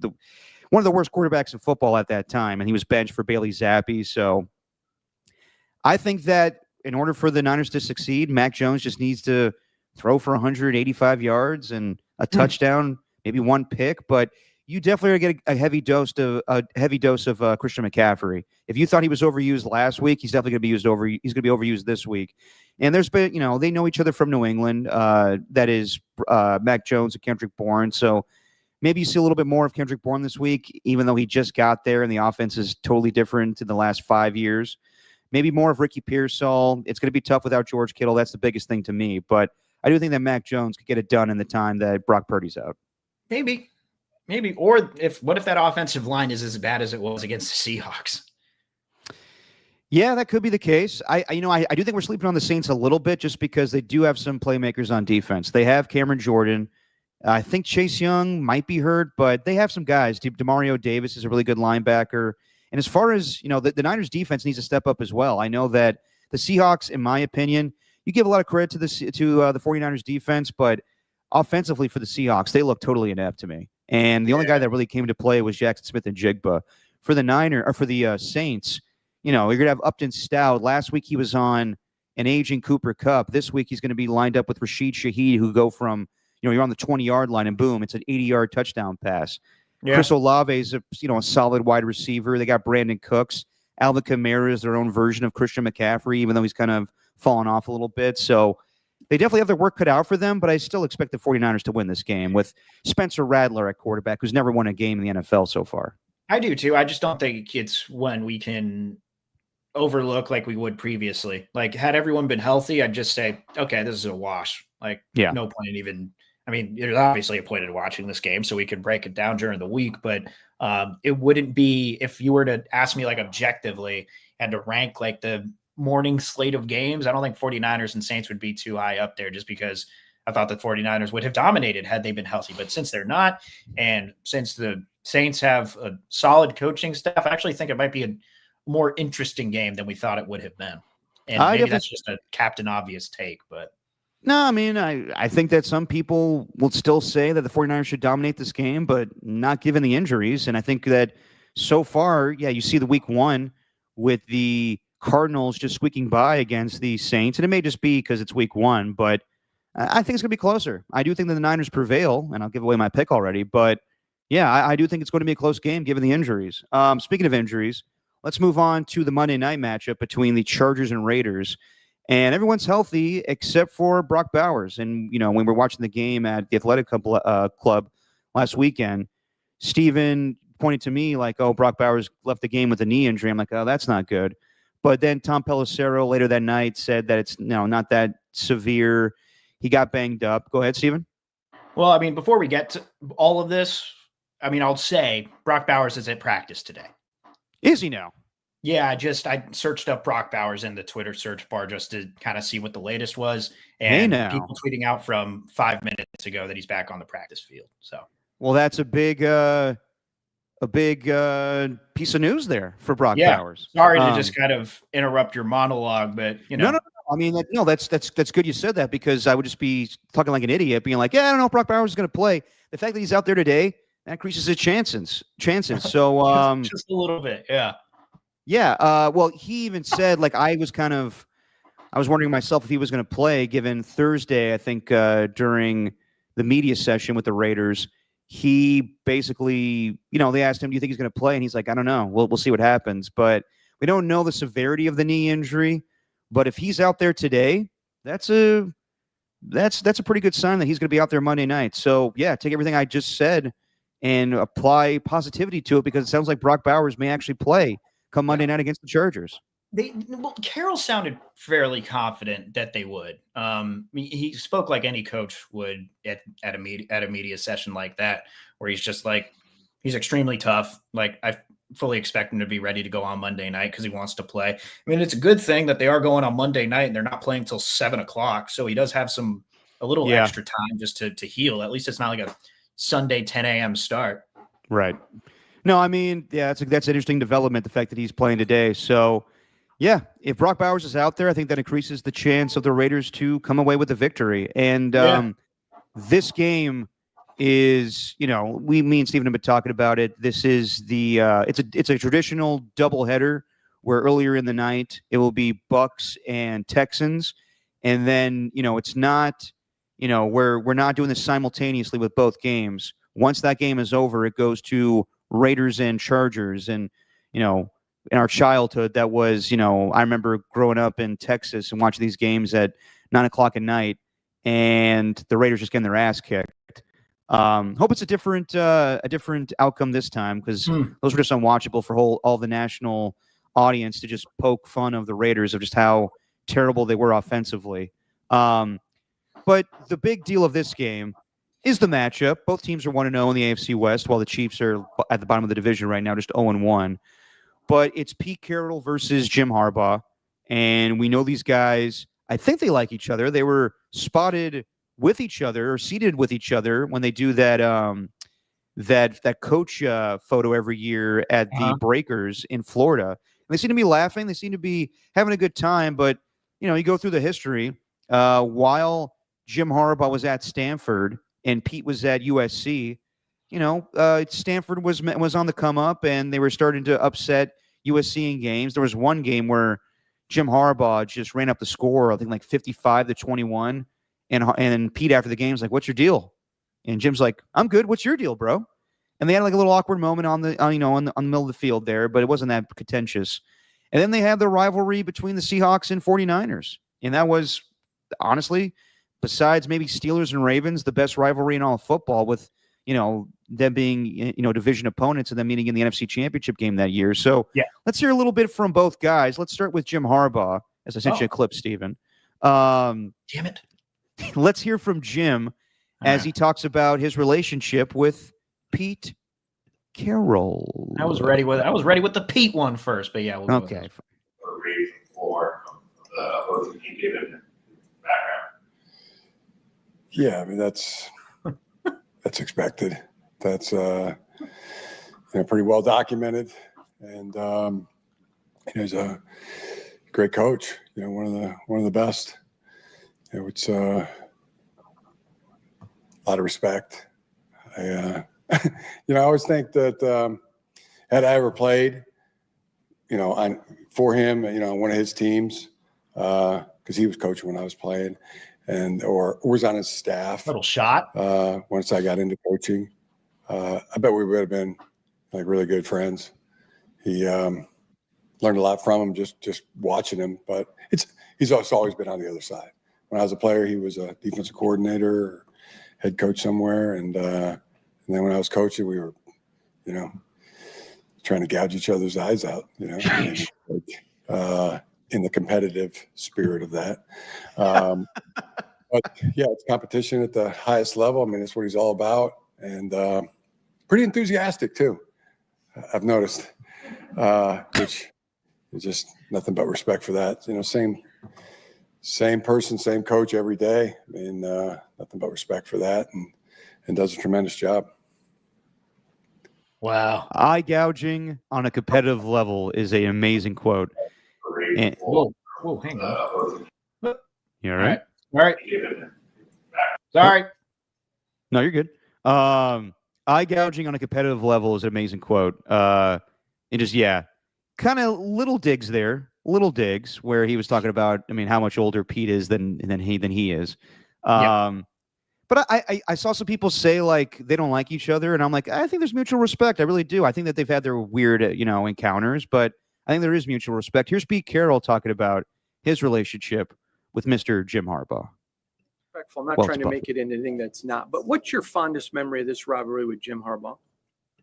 one of the worst quarterbacks in football at that time, and he was benched for Bailey Zappi. So I think that in order for the Niners to succeed, Mac Jones just needs to throw for 185 yards and a touchdown, maybe one pick, but you definitely are going to get a heavy dose of Christian McCaffrey. If you thought he was overused last week, he's definitely going to be he's going to be overused this week. And there's been, they know each other from New England. That is Mac Jones and Kendrick Bourne. So maybe you see a little bit more of Kendrick Bourne this week, even though he just got there and the offense is totally different in the last 5 years. Maybe more of Ricky Pearsall. It's going to be tough without George Kittle. That's the biggest thing to me. But I do think that Mac Jones could get it done in the time that Brock Purdy's out. Maybe. Or what if that offensive line is as bad as it was against the Seahawks? Yeah, that could be the case. I do think we're sleeping on the Saints a little bit just because they do have some playmakers on defense. They have Cameron Jordan. I think Chase Young might be hurt, but they have some guys. DeMario Davis is a really good linebacker. And as far as, the Niners defense needs to step up as well. I know that the Seahawks, in my opinion, you give a lot of credit to the 49ers defense, but offensively for the Seahawks, they look totally inept to me. And the only guy that really came to play was Jackson Smith and Jigba. For the Saints, you're going to have Upton Stout. Last week he was on an aging Cooper Kupp. This week he's going to be lined up with Rashid Shaheed, who go from, you're on the 20-yard line and boom, it's an 80-yard touchdown pass. Yeah. Chris Olave is a solid wide receiver. They got Brandon Cooks. Alvin Kamara is their own version of Christian McCaffrey, even though he's kind of fallen off a little bit. So they definitely have their work cut out for them, but I still expect the 49ers to win this game with Spencer Rattler at quarterback, who's never won a game in the NFL so far. I do too. I just don't think it's one we can overlook like we would previously. Like, had everyone been healthy, I'd just say, okay, this is a wash. Like, no point in even, there's obviously a point in watching this game, so we could break it down during the week, but it wouldn't be, if you were to ask me like objectively and to rank like the morning slate of games, I don't think 49ers and Saints would be too high up there, just because I thought the 49ers would have dominated had they been healthy. But since they're not, and since the Saints have a solid coaching staff, I actually think it might be a more interesting game than we thought it would have been. And maybe that's just a Captain Obvious take, but no, I think that some people will still say that the 49ers should dominate this game, but not given the injuries. And I think that so far, you see the week one with the Cardinals just squeaking by against the Saints, and it may just be because it's week one, but I think it's going to be closer. I do think that the Niners prevail, and I'll give away my pick already, but I do think it's going to be a close game given the injuries. Speaking of injuries, let's move on to the Monday night matchup between the Chargers and Raiders, and everyone's healthy except for Brock Bowers. And, when we're watching the game at the Athletic Club last weekend, Steven pointed to me like, oh, Brock Bowers left the game with a knee injury. I'm like, oh, that's not good. But then Tom Pelissero later that night said that it's not that severe. He got banged up. Go ahead, Steven. Well, before we get to all of this, I'll say Brock Bowers is at practice today. Is he now? Yeah, I searched up Brock Bowers in the Twitter search bar just to kind of see what the latest was. And people tweeting out from 5 minutes ago that he's back on the practice field. So, well, that's a big piece of news there for Brock Bowers. Sorry to just kind of interrupt your monologue, but No. That's good you said that, because I would just be talking like an idiot, being like, I don't know if Brock Bowers is going to play. The fact that he's out there today, that increases his chances. So just a little bit, yeah. Yeah. Well, he even said, like, I was wondering myself if he was going to play, given Thursday, I think, during the media session with the Raiders, he basically, they asked him, do you think he's going to play? And he's like, I don't know. We'll see what happens. But we don't know the severity of the knee injury. But if he's out there today, that's a pretty good sign that he's going to be out there Monday night. So, take everything I just said and apply positivity to it, because it sounds like Brock Bowers may actually play come Monday night against the Chargers. Carroll sounded fairly confident that they would. He spoke like any coach would at a media session like that, where he's just like, he's extremely tough. Like, I fully expect him to be ready to go on Monday night because he wants to play. I mean, it's a good thing that they are going on Monday night and they're not playing till 7:00. So he does have a little extra time just to heal. At least it's not like a Sunday 10 a.m. start. Right. No, I mean, yeah, that's an interesting development, the fact that he's playing today. So, yeah, if Brock Bowers is out there, I think that increases the chance of the Raiders to come away with the victory. And this game is, me and Stephen have been talking about it. This is it's a traditional doubleheader where earlier in the night it will be Bucks and Texans, and then it's not, we're not doing this simultaneously with both games. Once that game is over, it goes to Raiders and Chargers, and in our childhood, that was, I remember growing up in Texas and watching these games at 9:00 at night, and the Raiders just getting their ass kicked. Hope it's a different outcome this time, because those were just unwatchable for all the national audience to just poke fun of the Raiders of just how terrible they were offensively. But the big deal of this game is the matchup. Both teams are 1-0 in the AFC West, while the Chiefs are at the bottom of the division right now, just 0-1. But it's Pete Carroll versus Jim Harbaugh, and we know these guys. I think they like each other. They were spotted with each other or seated with each other when they do that that coach photo every year at the Breakers in Florida. And they seem to be laughing. They seem to be having a good time. But you go through the history. While Jim Harbaugh was at Stanford and Pete was at USC, Stanford was on the come up, and they were starting to upset USC in games. There was one game where Jim Harbaugh just ran up the score, I think like 55-21, and Pete after the game was like, "What's your deal?" And Jim's like, "I'm good. What's your deal, bro?" And they had like a little awkward moment on the middle of the field there, but it wasn't that contentious. And then they had the rivalry between the Seahawks and 49ers, and that was honestly, besides maybe Steelers and Ravens, the best rivalry in all of football, with them being, division opponents and them meeting in the NFC Championship game that year. So let's hear a little bit from both guys. Let's start with Jim Harbaugh, as I sent you a clip, Stephen. Damn it. Let's hear from Jim as he talks about his relationship with Pete Carroll. I was ready with the Pete one first, but yeah, we'll go okay. With rating for the opposing team given background. Yeah, I mean that's expected. That's pretty well documented, and he's a great coach. One of the best. It's a lot of respect. I always think that had I ever played, for him, on one of his teams, because he was coaching when I was playing, or was on his staff. little shot. Once I got into coaching, I bet we would have been like really good friends. He learned a lot from him just watching him, but he's also always been on the other side. When I was a player, he was a defensive coordinator, or head coach somewhere, and then when I was coaching, we were, trying to gouge each other's eyes out, in the competitive spirit of that. But yeah, it's competition at the highest level. I mean, that's what he's all about, and pretty enthusiastic too. I've noticed, which is just nothing but respect for that. Same person, same coach every day. I mean, nothing but respect for that, and does a tremendous job. Wow. Eye gouging on a competitive level is an amazing quote. And, whoa, hang on. You all right? All right. Sorry. No, you're good. Eye gouging on a competitive level is an amazing quote. And just, kind of little digs where he was talking about, how much older Pete is than he is. But I saw some people say like they don't like each other, and I'm like, I think there's mutual respect. I really do. I think that they've had their weird, encounters, but I think there is mutual respect. Here's Pete Carroll talking about his relationship with Mr. Jim Harbaugh. I'm not trying to make it into anything that's not. But what's your fondest memory of this rivalry with Jim Harbaugh?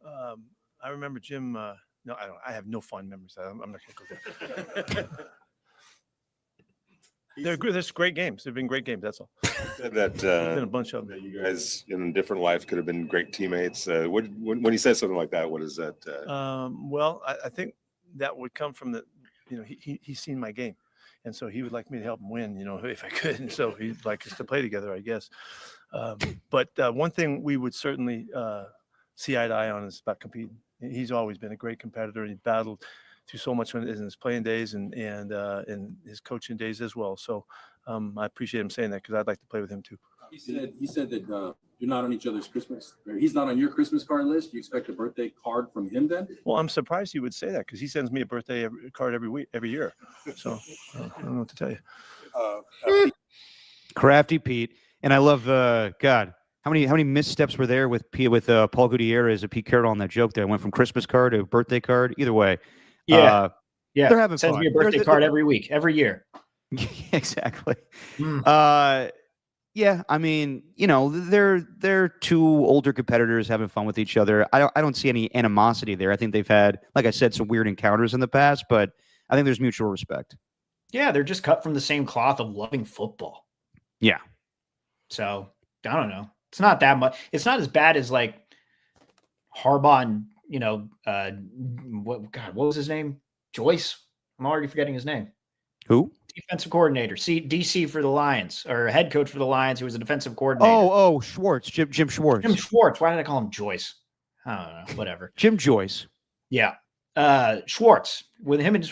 I remember Jim No, I don't. I have no fond memories. I'm not going to go there. They're good. There's great games. They've been great games. That's all. Said that There's been a bunch of them. that you guys in a different life could have been great teammates. When he says something like that, what is that? Well, I think that would come from the, he's seen my game. And so he would like me to help him win, if I could. And so he'd like us to play together, I guess. But one thing we would certainly see eye to eye on is about competing. He's always been a great competitor. He battled through so much in his playing days and in his coaching days as well. So I appreciate him saying that because I'd like to play with him too. He said that you're not on each other's Christmas. Or he's not on your Christmas card list. You expect a birthday card from him then? Well, I'm surprised you would say that because he sends me a birthday card every year. So I don't know what to tell you. Crafty Pete. And I love, God, how many missteps were there with Paul Gutierrez and Pete Carroll on that joke there? I went from Christmas card to birthday card. Either way. Yeah. They're having Sends fun. me a birthday card every week, every year. Exactly. Yeah, I mean, they're two older competitors having fun with each other. I don't see any animosity there. I think they've had, like I said, some weird encounters in the past, but I think there's mutual respect. Yeah, they're just cut from the same cloth of loving football. Yeah. So I don't know. It's not that much. It's not as bad as like Harbaugh and what was his name? Joyce. I'm already forgetting his name. Who? Defensive coordinator, DC for the Lions, or head coach for the Lions, who was a defensive coordinator. Oh, Schwartz, Jim Schwartz. Jim Schwartz. Why did I call him Joyce? I don't know. Whatever. Jim Joyce. Yeah. Schwartz with him, and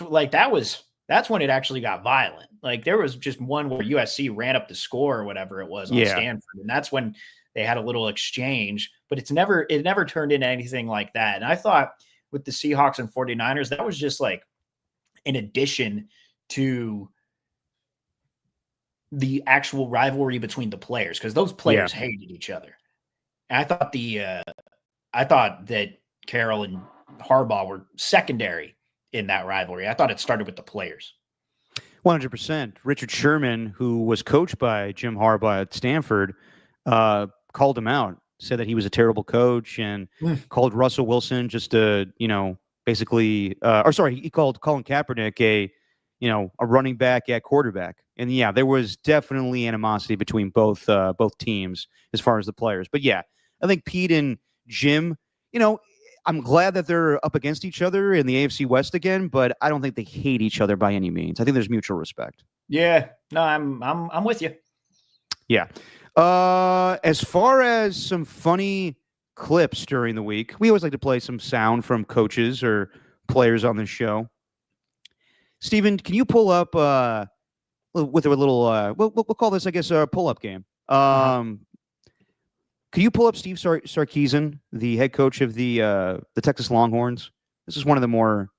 that's when it actually got violent. Like there was just one where USC ran up the score or whatever it was on Stanford, and that's when they had a little exchange. But it never turned into anything like that. And I thought with the Seahawks and 49ers, that was just like in addition to the actual rivalry between the players, because those players hated each other. And I thought that Carroll and Harbaugh were secondary in that rivalry. I thought it started with the players. 100%. Richard Sherman, who was coached by Jim Harbaugh at Stanford, called him out, said that he was a terrible coach, and called Russell Wilson just basically, he called Colin Kaepernick a running back at quarterback. And yeah, there was definitely animosity between both teams as far as the players. But yeah, I think Pete and Jim, I'm glad that they're up against each other in the AFC West again, but I don't think they hate each other by any means. I think there's mutual respect. Yeah, no, I'm with you. Yeah. As far as some funny clips during the week, we always like to play some sound from coaches or players on the show. Steven, can you pull up with a little we'll call this, I guess, a pull-up game. Can you pull up Steve Sarkisian, the head coach of the Texas Longhorns? This is one of the more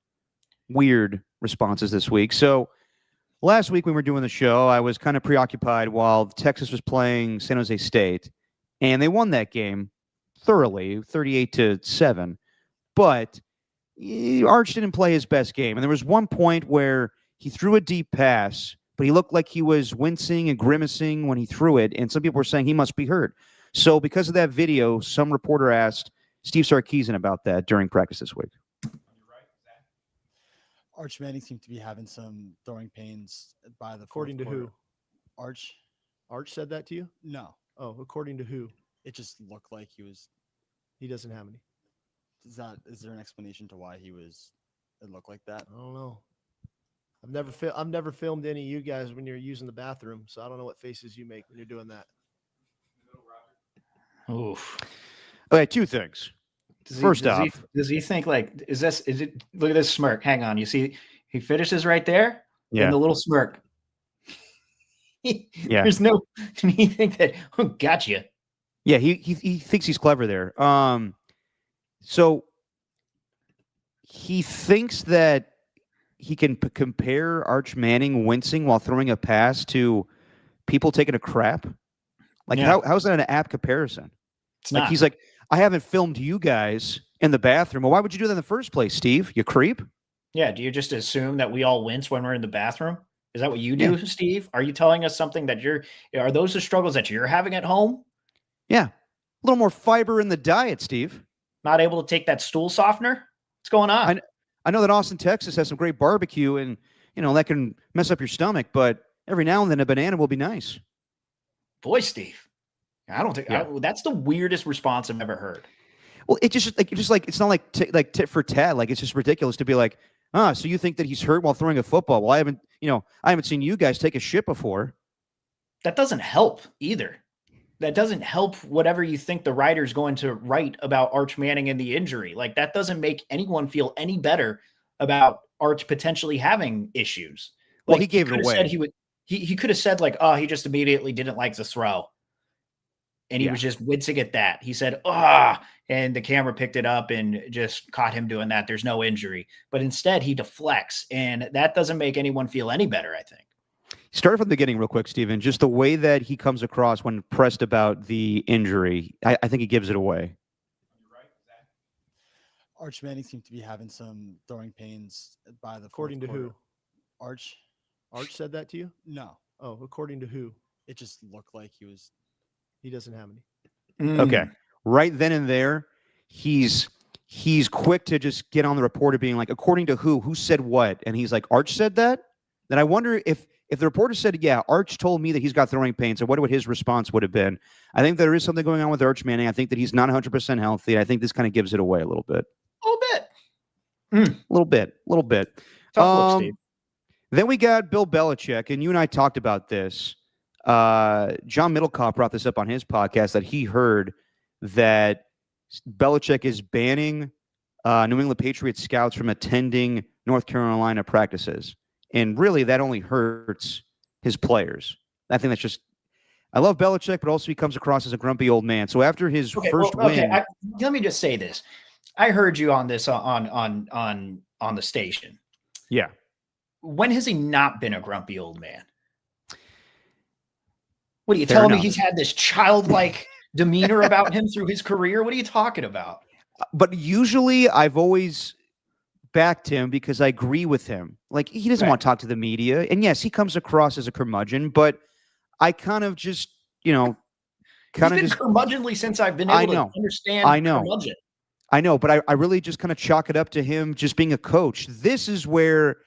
weird responses this week. So last week when we were doing the show, I was kind of preoccupied while Texas was playing San Jose State, and they won that game thoroughly, 38-7. But Arch didn't play his best game, and there was one point where he threw a deep pass, but he looked like he was wincing and grimacing when he threw it, and some people were saying he must be hurt. So because of that video, some reporter asked Steve Sarkisian about that during practice this week. Arch Manning seemed to be having some throwing pains by the According to quarter. who? Arch? Arch said that to you? No. Oh, according to who? It just looked like He doesn't have any. Is there an explanation to why it looked like that? I don't know. I've never filmed any of you guys when you're using the bathroom, so I don't know what faces you make when you're doing that. Oof. Okay, two things. First off, does he think like, is it, look at this smirk. Hang on. You see, he finishes right there. Yeah. And the little smirk. Yeah. There's no, can he think that, oh, gotcha. Yeah, he thinks he's clever there. So he thinks that he can compare Arch Manning wincing while throwing a pass to people taking a crap. Like, how's that an apt comparison? It's like not. He's like, I haven't filmed you guys in the bathroom. Well, why would you do that in the first place, Steve? You creep. Yeah. Do you just assume that we all wince when we're in the bathroom? Is that what you do, Steve? Are you telling us something that are those the struggles that you're having at home? Yeah. A little more fiber in the diet, Steve. Not able to take that stool softener? What's going on? I know that Austin, Texas has some great barbecue, and that can mess up your stomach. But every now and then, a banana will be nice. Boy, Steve, I don't think that's the weirdest response I've ever heard. Well, it's not like tit for tat. Like, it's just ridiculous to be like, so you think that he's hurt while throwing a football? Well, I haven't seen you guys take a shit before. That doesn't help either. That doesn't help whatever you think the writer's going to write about Arch Manning and the injury. Like, that doesn't make anyone feel any better about Arch potentially having issues. Well, he gave it away. He could have said like, oh, he just immediately didn't like the throw. And he was just wincing at that. He said, and the camera picked it up and just caught him doing that. There's no injury. But instead, he deflects. And that doesn't make anyone feel any better, I think. Start from the beginning real quick, Steven. Just the way that he comes across when pressed about the injury, I think he gives it away. Arch Manning seemed to be having some throwing pains by the According to fourth quarter. who? Arch said that to you? No. Oh, according to who? It just looked like he doesn't have any. Okay. Right then and there, he's quick to just get on the reporter being like, according to who? Who said what? And he's like, Arch said that? Then I wonder if the reporter said, yeah, Arch told me that he's got throwing pains, or what would his response would have been? I think there is something going on with Arch Manning. I think that he's not 100% healthy. I think this kind of gives it away a little bit. A little bit. Tough look, Steve. Then we got Bill Belichick, and you and I talked about this. John Middlecoff brought this up on his podcast that he heard that Belichick is banning New England Patriots scouts from attending North Carolina practices. And really, that only hurts his players. I think that's just – I love Belichick, but also he comes across as a grumpy old man. So after his first win – let me just say this. I heard you on this on the station. Yeah. When has he not been a grumpy old man? What are you telling me he's had this childlike demeanor about him through his career? What are you talking about? But usually I've always backed him because I agree with him. Like, he doesn't want to talk to the media. And yes, he comes across as a curmudgeon, but I kind of just, he's been curmudgeonly since I've been able to understand curmudgeon. I know, but I really just kind of chalk it up to him just being a coach. This is where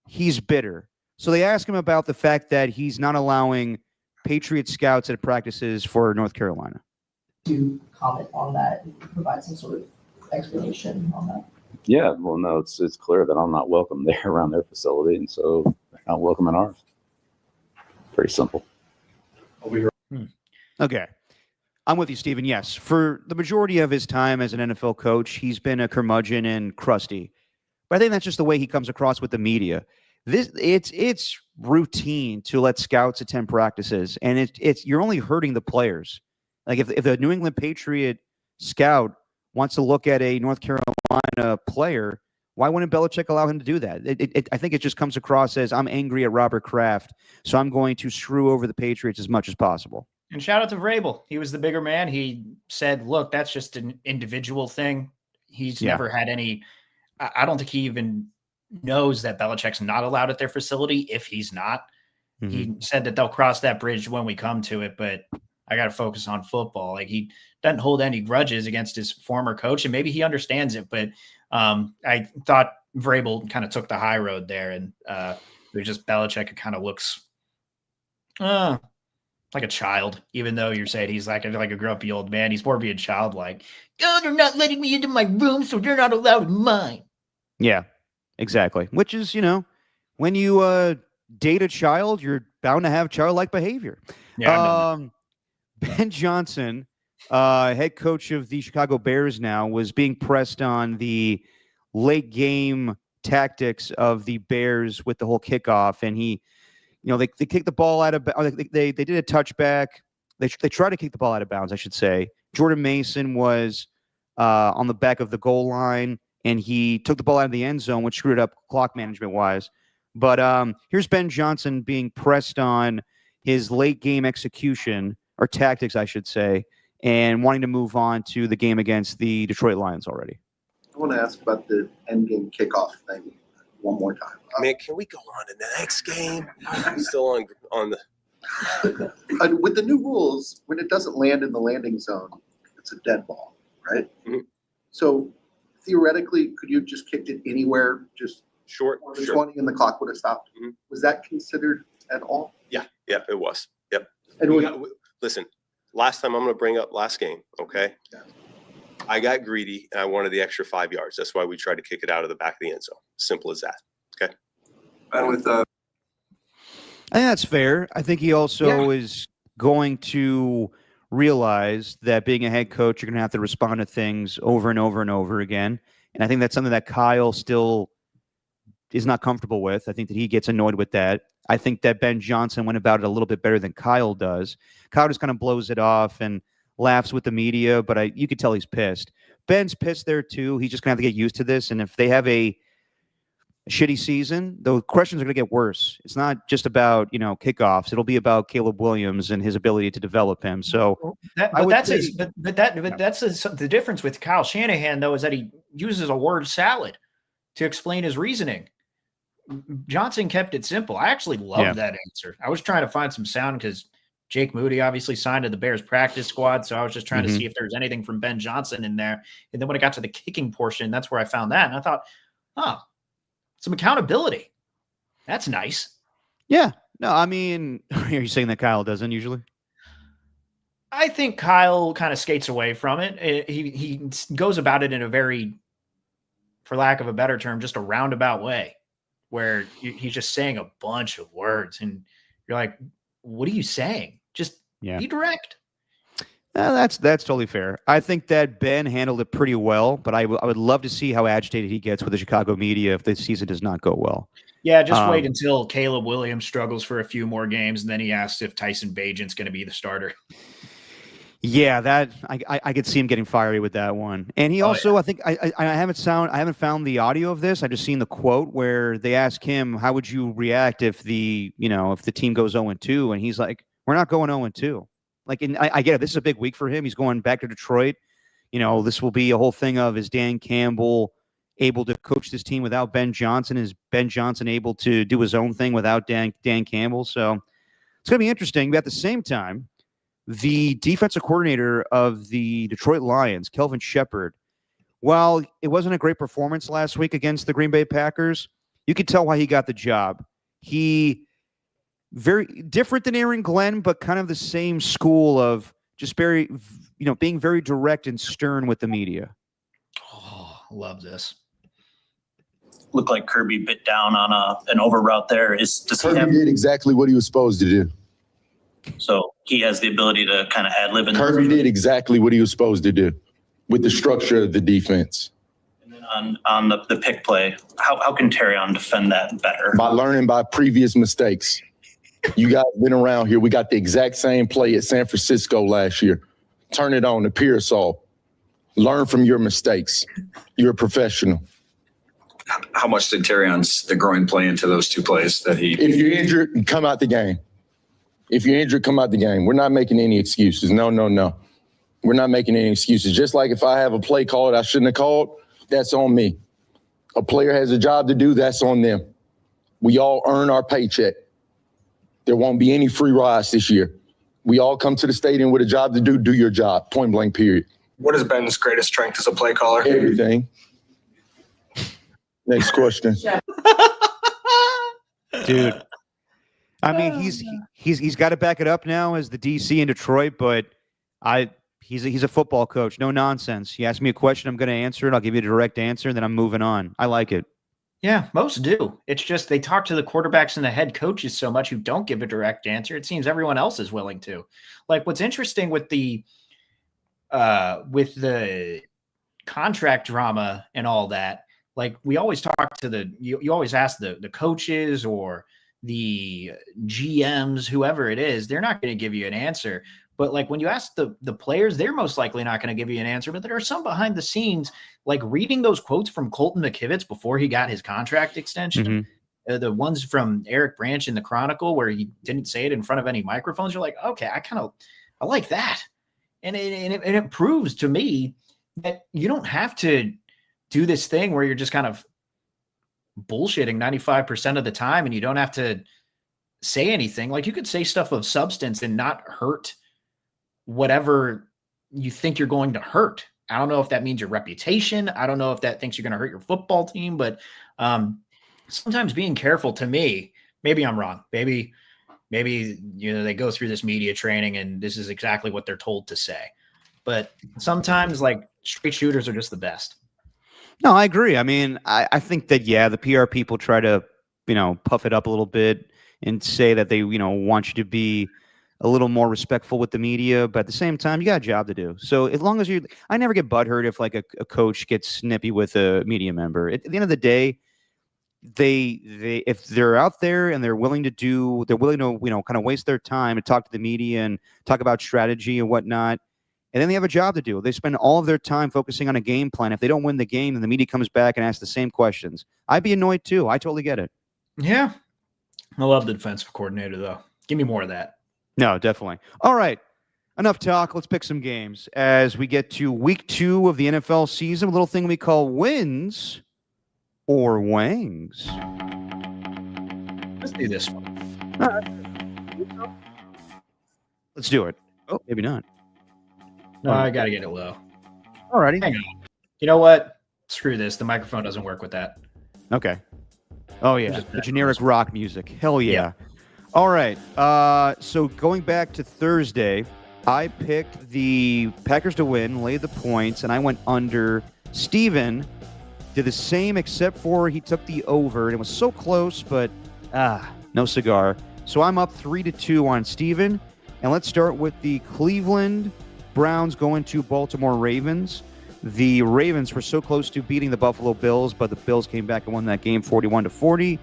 he's bitter. So they ask him about the fact that he's not allowing Patriot scouts at practices for North Carolina. To comment on that and provide some sort of explanation on that. Yeah, well, no, it's clear that I'm not welcome there around their facility, and so they're not welcome in ours. Pretty simple. Okay. I'm with you, Steven. Yes. For the majority of his time as an NFL coach, he's been a curmudgeon and crusty. But I think that's just the way he comes across with the media. It's routine to let scouts attend practices, and you're only hurting the players. Like, if the New England Patriot scout wants to look at a North Carolina player, why wouldn't Belichick allow him to do that? I think it just comes across as, I'm angry at Robert Kraft, so I'm going to screw over the Patriots as much as possible. And shout out to Vrabel. He was the bigger man. He said, look, that's just an individual thing. He's never had any – I don't think he even knows that Belichick's not allowed at their facility if he's not. Mm-hmm. He said that they'll cross that bridge when we come to it, but I got to focus on football. Like, he doesn't hold any grudges against his former coach, and maybe he understands it, but I thought Vrabel kind of took the high road there, and it was just Belichick kind of looks like a child, even though you're saying he's like a grumpy old man. He's more being childlike. Oh, they're not letting me into my room, so they're not allowed in mine. Yeah, exactly. Which is, when you date a child, you're bound to have childlike behavior. Yeah. Ben Johnson, head coach of the Chicago Bears now, was being pressed on the late game tactics of the Bears with the whole kickoff, and he, they kicked the ball out of they did a touchback. They tried to kick the ball out of bounds, I should say. Jordan Mason was on the back of the goal line, and he took the ball out of the end zone, which screwed up clock management wise. But here's Ben Johnson being pressed on his late game execution, or tactics, I should say, and wanting to move on to the game against the Detroit Lions already. I want to ask about the end game kickoff thing one more time. Man, can we go on to the next game? I'm still on the. With the new rules, when it doesn't land in the landing zone, it's a dead ball, right? Mm-hmm. So theoretically, could you have just kicked it anywhere, just Short. the Sure. 20 and the clock would have stopped? Mhm. Was that considered at all? Yeah, it was. Yep. And Listen, last time I'm going to bring up last game, okay? Yeah. I got greedy and I wanted the extra 5 yards. That's why we tried to kick it out of the back of the end zone. Simple as that. Okay. And with I think that's fair. I think he also is going to realize that being a head coach, you're going to have to respond to things over and over and over again. And I think that's something that Kyle still is not comfortable with. I think that he gets annoyed with that. I think that Ben Johnson went about it a little bit better than Kyle does. Kyle just kind of blows it off and laughs with the media, but you could tell he's pissed. Ben's pissed there too. He's just going to have to get used to this. And if they have a shitty season, the questions are going to get worse. It's not just about, kickoffs. It'll be about Caleb Williams and his ability to develop him. So that's the difference with Kyle Shanahan, though, is that he uses a word salad to explain his reasoning. Johnson kept it simple. I actually love that answer. I was trying to find some sound because Jake Moody obviously signed to the Bears practice squad. So I was just trying to see if there was anything from Ben Johnson in there. And then when I got to the kicking portion, that's where I found that. And I thought, some accountability. That's nice. Yeah. No, I mean, are you saying that Kyle doesn't usually? I think Kyle kind of skates away from it. He goes about it in a very, for lack of a better term, just a roundabout way, where he's just saying a bunch of words. And you're like, what are you saying? Just be direct. That's totally fair. I think that Ben handled it pretty well, but I would love to see how agitated he gets with the Chicago media if the season does not go well. Yeah, just wait until Caleb Williams struggles for a few more games, and then he asks if Tyson Bagent's going to be the starter. Yeah, that I could see him getting fiery with that one. And he also, I think I haven't found the audio of this. I just seen the quote where they ask him, "How would you react if the team goes 0-2?" And he's like, "We're not going 0-2." Like, and I get it. This is a big week for him. He's going back to Detroit. This will be a whole thing of, is Dan Campbell able to coach this team without Ben Johnson? Is Ben Johnson able to do his own thing without Dan Campbell? So it's going to be interesting. But at the same time, the defensive coordinator of the Detroit Lions, Kelvin Shepard, while it wasn't a great performance last week against the Green Bay Packers, you could tell why he got the job. He very different than Aaron Glenn, but kind of the same school of just being very direct and stern with the media. Oh, love this. Looked like Kirby bit down on an over route there. Kirby did exactly what he was supposed to do. So he has the ability to kind of ad lib. Kirby did exactly what he was supposed to do with the structure of the defense. And then on the pick play, how can Terrion defend that better? By learning by previous mistakes. You guys been around here. We got the exact same play at San Francisco last year. Turn it on to Pearsall. Learn from your mistakes. You're a professional. How much did the groin play into those two plays that he? If you're injured, come out the game. If you're injured, come out the game. We're not making any excuses. No. We're not making any excuses. Just like if I have a play called I shouldn't have called, that's on me. A player has a job to do, that's on them. We all earn our paycheck. There won't be any free rides this year. We all come to the stadium with a job to do your job, point blank, period. What is Ben's greatest strength as a play caller? Everything. Next question. Dude. I mean, he's got to back it up now as the DC in Detroit, but he's a football coach. No nonsense. You ask me a question, I'm going to answer it. I'll give you a direct answer, and then I'm moving on. I like it. Yeah, most do. It's just they talk to the quarterbacks and the head coaches so much who don't give a direct answer. It seems everyone else is willing to. Like, what's interesting with the contract drama and all that, like, we always talk to you always ask the coaches or the GMs, whoever it is, they're not going to give you an answer. But like when you ask the players, they're most likely not going to give you an answer. But there are some behind the scenes, like reading those quotes from Colton McKivitz before he got his contract extension, the ones from Eric Branch in the Chronicle where he didn't say it in front of any microphones. You're like, okay, I like that. And it proves to me that you don't have to do this thing where you're just kind of bullshitting 95% of the time and you don't have to say anything. Like, you could say stuff of substance and not hurt whatever you think you're going to hurt. I don't know if that means your reputation. I don't know if that thinks you're going to hurt your football team, but sometimes being careful, to me, maybe I'm wrong. Maybe they go through this media training and this is exactly what they're told to say. But sometimes like straight shooters are just the best. No, I agree. I mean, I think that, the PR people try to, puff it up a little bit and say that they, want you to be a little more respectful with the media, but at the same time, you got a job to do. So as long as I never get butthurt if like a coach gets snippy with a media member. At the end of the day, they if they're out there and they're willing to, kind of waste their time to talk to the media and talk about strategy and whatnot. And then they have a job to do. They spend all of their time focusing on a game plan. If they don't win the game, then the media comes back and asks the same questions. I'd be annoyed too. I totally get it. Yeah. I love the defensive coordinator, though. Give me more of that. No, definitely. All right. Enough talk. Let's pick some games as we get to week 2 of the NFL season. A little thing we call wins or wangs. Let's do this one. All right. Let's do it. Oh, maybe not. No, I got to get it low. All righty. Hang on. You know what? Screw this. The microphone doesn't work with that. Okay. Oh, yeah. The generic rock music. Hell yeah. All right. So going back to Thursday, I picked the Packers to win, laid the points, and I went under. Steven did the same except for he took the over, and it was so close, but no cigar. So I'm up 3-2 on Steven. And let's start with the Cleveland Browns going to Baltimore Ravens. The Ravens were so close to beating the Buffalo Bills, but the Bills came back and won that game 41-40.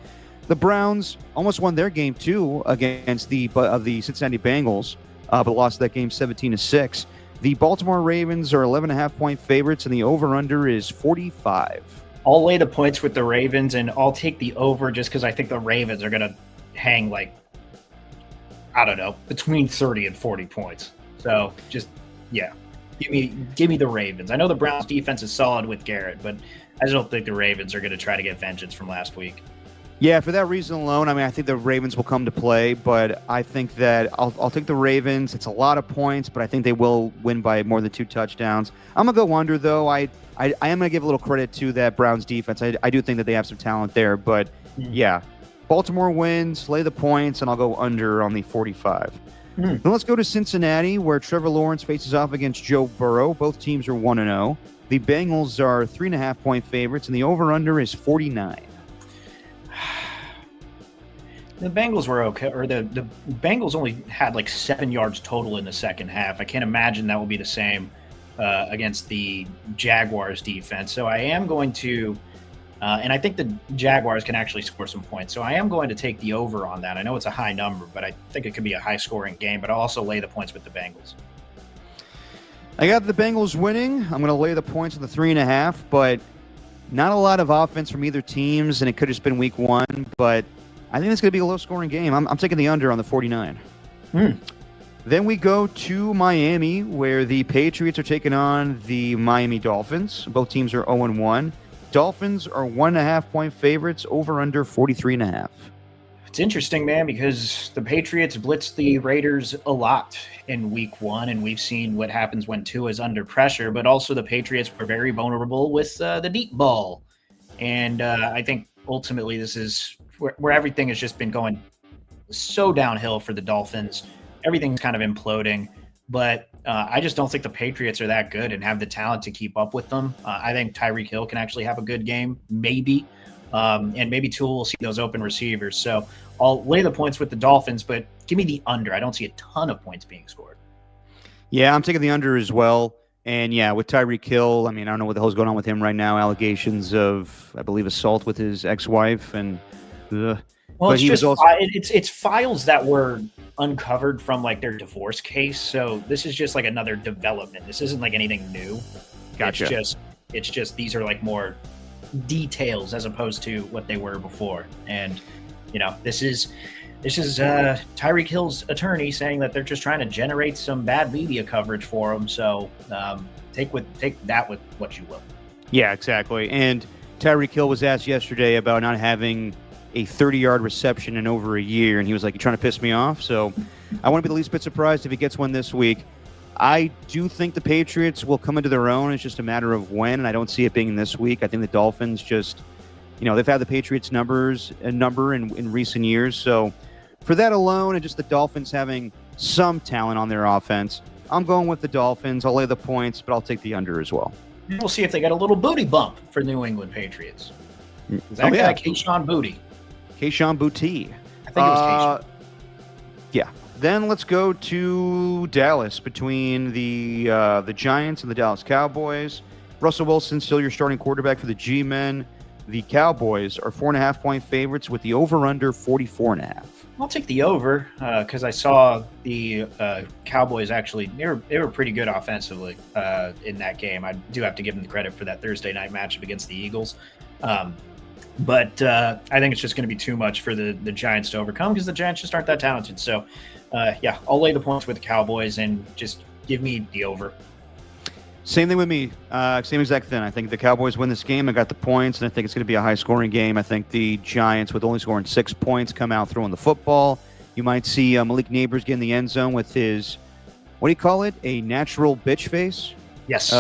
The Browns almost won their game too against the Cincinnati Bengals, but lost that game 17-6. The Baltimore Ravens are 11.5-point favorites, and the over/under is 45. I'll lay the points with the Ravens, and I'll take the over just because I think the Ravens are going to hang between 30 and 40 points. So just give me the Ravens. I know the Browns defense is solid with Garrett, but I just don't think the Ravens are going to try to get vengeance from last week. Yeah, for that reason alone, I mean, I think the Ravens will come to play, but I think that I'll take the Ravens. It's a lot of points, but I think they will win by more than 2 touchdowns. I'm going to go under, though. I am going to give a little credit to that Browns defense. I do think that they have some talent there, but yeah. Baltimore wins, lay the points, and I'll go under on the 45. Then let's go to Cincinnati, where Trevor Lawrence faces off against Joe Burrow. Both teams are 1-0. The Bengals are 3.5-point favorites, and the over/under is 49. The Bengals were okay, or the Bengals only had 7 yards total in the second half. I can't imagine that will be the same against the Jaguars defense. So I am going to, and I think the Jaguars can actually score some points. So I am going to take the over on that. I know it's a high number, but I think it could be a high-scoring game. But I'll also lay the points with the Bengals. I got the Bengals winning. I'm going to lay the points on the 3.5, but not a lot of offense from either teams, and it could have just been week 1, but I think it's going to be a low-scoring game. I'm taking the under on the 49. Then we go to Miami, where the Patriots are taking on the Miami Dolphins. Both teams are 0-1. Dolphins are 1.5-point favorites, over/under 43.5. It's interesting, man, because the Patriots blitzed the Raiders a lot in week 1, and we've seen what happens when Tua is under pressure, but also the Patriots were very vulnerable with the deep ball. And I think ultimately this is where everything has just been going so downhill for the Dolphins. Everything's kind of imploding, but I just don't think the Patriots are that good and have the talent to keep up with them. I think Tyreek Hill can actually have a good game, maybe. And maybe Tua will see those open receivers. So I'll lay the points with the Dolphins, but give me the under. I don't see a ton of points being scored. Yeah, I'm taking the under as well. And yeah, with Tyreek Hill, I mean, I don't know what the hell's going on with him right now. Allegations of, I believe, assault with his ex-wife, and well, it's just it's files that were uncovered from their divorce case. So this is just another development. This isn't anything new. Gotcha. It's just these are more details as opposed to what they were before. And this is Tyreek Hill's attorney saying that they're just trying to generate some bad media coverage for him. So take that with what you will. Yeah, exactly. And Tyreek Hill was asked yesterday about not having a 30-yard reception in over a year, and he was like, "You're trying to piss me off?" So I want to be the least bit surprised if he gets one this week. I do think the Patriots will come into their own. It's just a matter of when, and I don't see it being this week. I think the Dolphins just, they've had the Patriots number in recent years. So for that alone, and just the Dolphins having some talent on their offense, I'm going with the Dolphins. I'll lay the points, but I'll take the under as well. We'll see if they got a little booty bump for New England Patriots. Is that guy Kayshon Boutte? Kayshon Boutte. I think it was Kayshon. Yeah. Then let's go to Dallas between the Giants and the Dallas Cowboys. Russell Wilson still your starting quarterback for the G-Men. The Cowboys are 4.5-point favorites with the over/under 44.5. I'll take the over because I saw the Cowboys actually they were pretty good offensively in that game. I do have to give them the credit for that Thursday night matchup against the Eagles. But I think it's just going to be too much for the Giants to overcome because the Giants just aren't that talented. So, I'll lay the points with the Cowboys and just give me the over. Same thing with me. Same exact thing. I think the Cowboys win this game. I got the points, and I think it's going to be a high-scoring game. I think the Giants, with only scoring 6 points, come out throwing the football. You might see Malik Neighbors get in the end zone with his, what do you call it, a natural bitch face? Yes.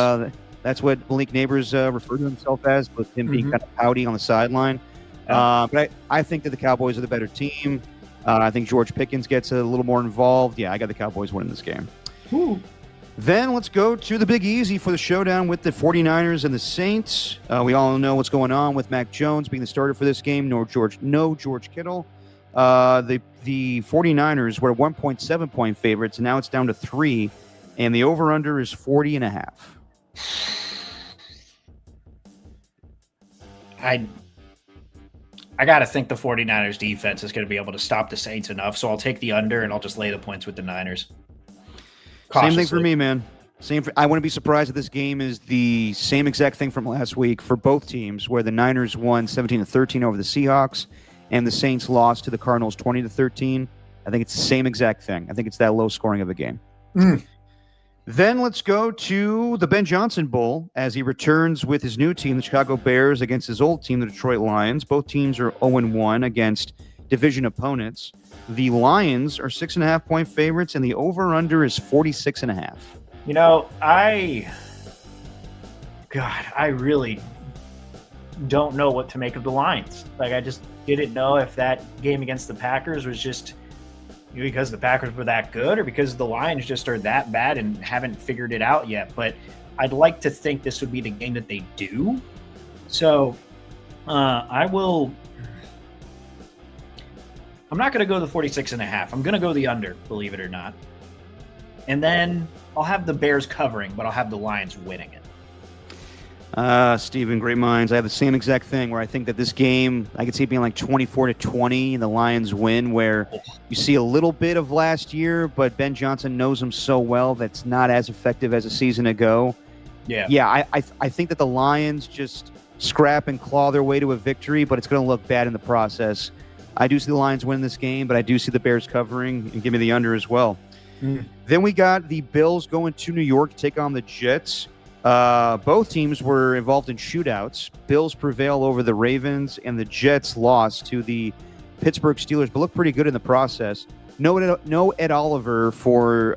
That's what Malik Neighbors referred to himself as, with him being kind of pouty on the sideline. But I think that the Cowboys are the better team. I think George Pickens gets a little more involved. Yeah, I got the Cowboys winning this game. Ooh. Then let's go to the Big Easy for the showdown with the 49ers and the Saints. We all know what's going on with Mac Jones being the starter for this game. No George Kittle. The 49ers were 1.7-point favorites, and now it's down to 3, and the over/under is 40.5. I got to think the 49ers defense is going to be able to stop the Saints enough, so I'll take the under and I'll just lay the points with the Niners. Same thing for me, man. I wouldn't be surprised if this game is the same exact thing from last week for both teams, where the Niners won 17-13 over the Seahawks and the Saints lost to the Cardinals 20-13. I think it's the same exact thing. I think it's that low scoring of a game. Then let's go to the Ben Johnson Bowl as he returns with his new team, the Chicago Bears, against his old team, the Detroit Lions. Both teams are 0-1 against division opponents. The Lions are 6.5-point favorites, and the over/under is 46.5. I really don't know what to make of the Lions. I just didn't know if that game against the Packers was just because the Packers were that good or because the Lions just are that bad and haven't figured it out yet. But I'd like to think this would be the game that they do. So I'm not going to go the 46.5. I'm going to go the under, believe it or not. And then I'll have the Bears covering, but I'll have the Lions winning it. Steven, great minds. I have the same exact thing where I think that this game, I could see it being like 24-20 and the Lions win, where you see a little bit of last year, but Ben Johnson knows him so well that's not as effective as a season ago. Yeah, I think that the Lions just scrap and claw their way to a victory, but it's going to look bad in the process. I do see the Lions win this game, but I do see the Bears covering and give me the under as well. Then we got the Bills going to New York to take on the Jets. Both teams were involved in shootouts. Bills prevail over the Ravens, and the Jets lost to the Pittsburgh Steelers, but looked pretty good in the process. No Ed Oliver for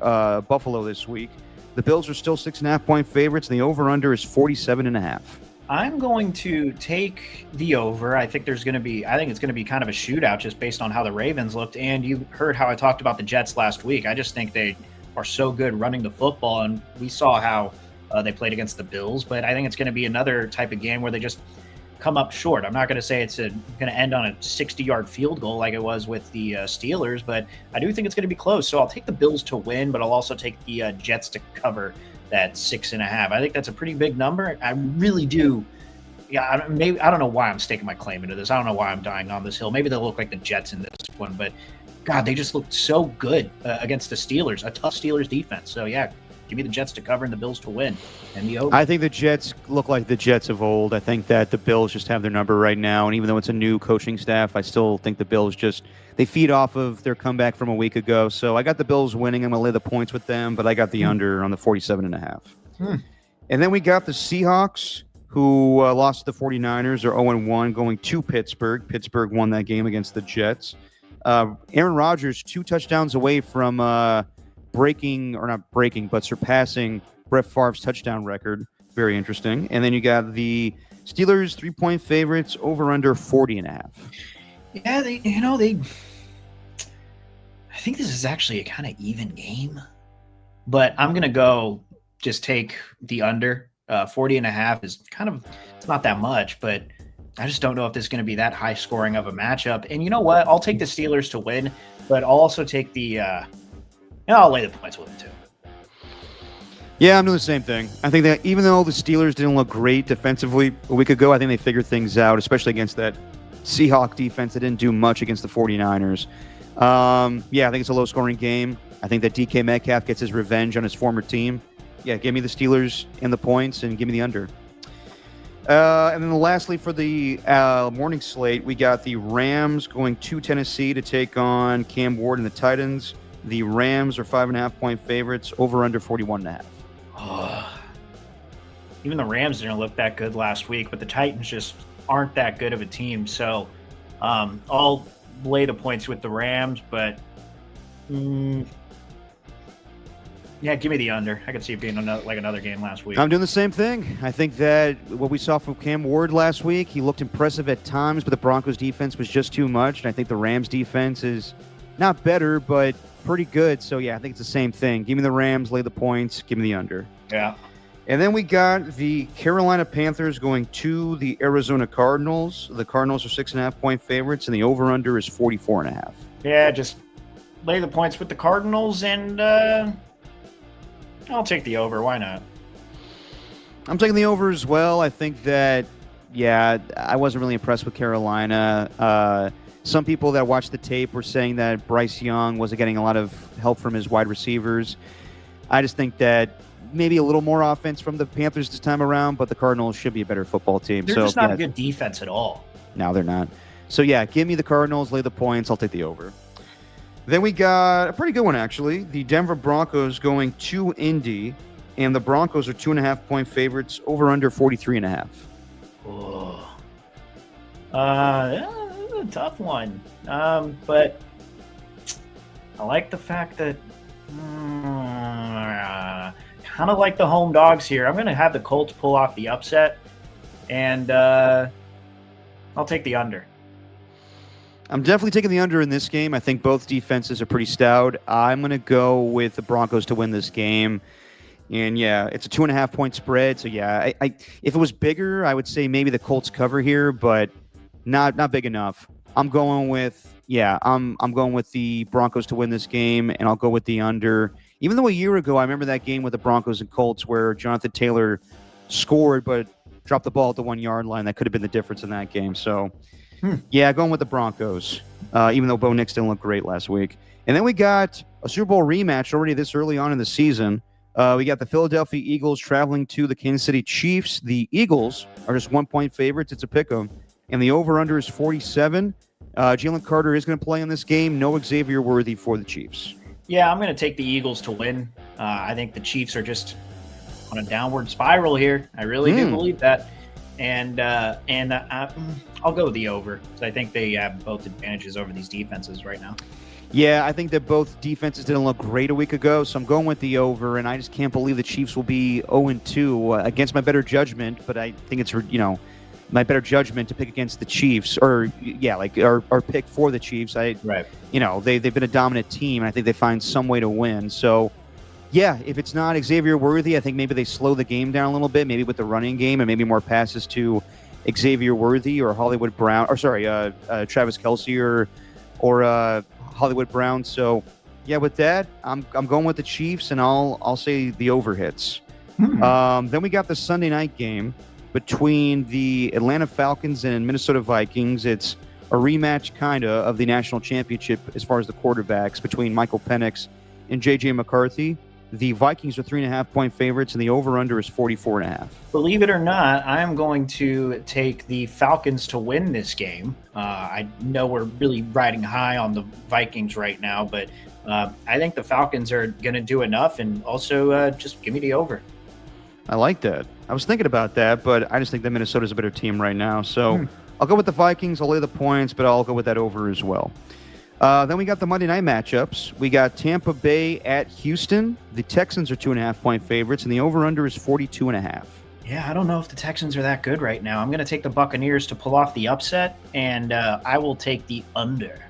Buffalo this week. The Bills are still 6.5-point favorites, and the over/under is 47.5. I'm going to take the over. I think it's going to be kind of a shootout just based on how the Ravens looked. And you heard how I talked about the Jets last week. I just think they are so good running the football, and we saw how they played against the Bills. But I think it's going to be another type of game where they just come up short. I'm not going to say it's going to end on a 60-yard field goal like it was with the Steelers, but I do think it's going to be close. So I'll take the Bills to win, but I'll also take the Jets to cover that 6.5. I think that's a pretty big number. I really do. Yeah, I don't know why I'm staking my claim into this. I don't know why I'm dying on this hill. Maybe they'll look like the Jets in this one, but God, they just looked so good against the Steelers, a tough Steelers defense. So yeah, give me the Jets to cover and the Bills to win. And the over. I think the Jets look like the Jets of old. I think that the Bills just have their number right now, and even though it's a new coaching staff, I still think the Bills they feed off of their comeback from a week ago. So I got the Bills winning. I'm going to lay the points with them, but I got the under on the 47.5. And then we got the Seahawks, who lost to the 49ers. They're 0-1 going to Pittsburgh. Pittsburgh won that game against the Jets. Aaron Rodgers 2 touchdowns away from breaking, or not breaking, but surpassing Brett Favre's touchdown record. Very interesting. And then you got the Steelers 3-point favorites, over under 40.5. Yeah, I think this is actually a kind of even game, but I'm going to go just take the under. 40.5 is it's not that much, but I just don't know if this is going to be that high scoring of a matchup. And you know what? I'll take the Steelers to win, but I'll also take I'll lay the points with them too. Yeah, I'm doing the same thing. I think that even though the Steelers didn't look great defensively a week ago, I think they figured things out, especially against that Seahawk defense that didn't do much against the 49ers. Yeah, I think it's a low-scoring game. I think that DK Metcalf gets his revenge on his former team. Yeah, give me the Steelers and the points, and give me the under. And then lastly, for the morning slate, we got the Rams going to Tennessee to take on Cam Ward and the Titans. The Rams are 5.5-point favorites, over under 41.5. Even the Rams didn't look that good last week, but the Titans just aren't that good of a team. So I'll lay the points with the Rams, but yeah, give me the under. I could see it being another game last week. I'm doing the same thing. I think that what we saw from Cam Ward last week, he looked impressive at times, but the Broncos defense was just too much. And I think the Rams defense is not better, but pretty good. So yeah, I think it's the same thing. Give me the Rams, lay the points, give me the under. Yeah. And then we got the Carolina Panthers going to the Arizona Cardinals. The Cardinals are 6.5-point favorites, and the over-under is 44.5. Yeah, just lay the points with the Cardinals, and I'll take the over. Why not? I'm taking the over as well. I think that, yeah, I wasn't really impressed with Carolina. Some people that watched the tape were saying that Bryce Young wasn't getting a lot of help from his wide receivers. I just think that maybe a little more offense from the Panthers this time around, but the Cardinals should be a better football team. They're just not a good defense at all. No, they're not. So, yeah, give me the Cardinals, lay the points. I'll take the over. Then we got a pretty good one, actually. The Denver Broncos going to Indy, and the Broncos are 2.5-point favorites, over under 43.5. Oh. A tough one. But I like the fact that kind of like the home dogs here. I'm going to have the Colts pull off the upset, and I'll take the under. I'm definitely taking the under in this game. I think both defenses are pretty stout. I'm going to go with the Broncos to win this game. And, yeah, it's a 2.5-point spread. So, yeah, I if it was bigger, I would say maybe the Colts cover here, but not big enough. I'm going with the Broncos to win this game, and I'll go with the under. Even though a year ago, I remember that game with the Broncos and Colts where Jonathan Taylor scored but dropped the ball at the 1-yard line. That could have been the difference in that game. So, yeah, going with the Broncos, even though Bo Nix didn't look great last week. And then we got a Super Bowl rematch already this early on in the season. We got the Philadelphia Eagles traveling to the Kansas City Chiefs. The Eagles are just 1-point favorites. It's a pick-em. And the over-under is 47. Jalen Carter is going to play in this game. No Xavier Worthy for the Chiefs. Yeah, I'm going to take the Eagles to win. I think the Chiefs are just on a downward spiral here. I really do believe that. And I'll go with the over. So I think they have both advantages over these defenses right now. Yeah, I think that both defenses didn't look great a week ago, so I'm going with the over, and I just can't believe the Chiefs will be 0-2 against my better judgment, but I think it's, my better judgment to pick against the Chiefs, or pick for the Chiefs. Right. They've been a dominant team, and I think they find some way to win. So, yeah, if it's not Xavier Worthy, I think maybe they slow the game down a little bit, maybe with the running game, and maybe more passes to Xavier Worthy or Hollywood Brown, Travis Kelce or Hollywood Brown. So, yeah, with that, I'm going with the Chiefs, and I'll say the over hits. Then we got the Sunday night game between the Atlanta Falcons and Minnesota Vikings. It's a rematch, of the national championship as far as the quarterbacks between Michael Penix and J.J. McCarthy. The Vikings are 3.5-point favorites, and the over-under is 44.5. Believe it or not, I am going to take the Falcons to win this game. I know we're really riding high on the Vikings right now, but I think the Falcons are going to do enough, and also just give me the over. I like that. I was thinking about that, but I just think that Minnesota's a better team right now. So I'll go with the Vikings. I'll lay the points, but I'll go with that over as well. Then we got the Monday night matchups. We got Tampa Bay at Houston. The Texans are 2.5-point favorites, and the over-under is 42.5. Yeah, I don't know if the Texans are that good right now. I'm going to take the Buccaneers to pull off the upset, and I will take the under.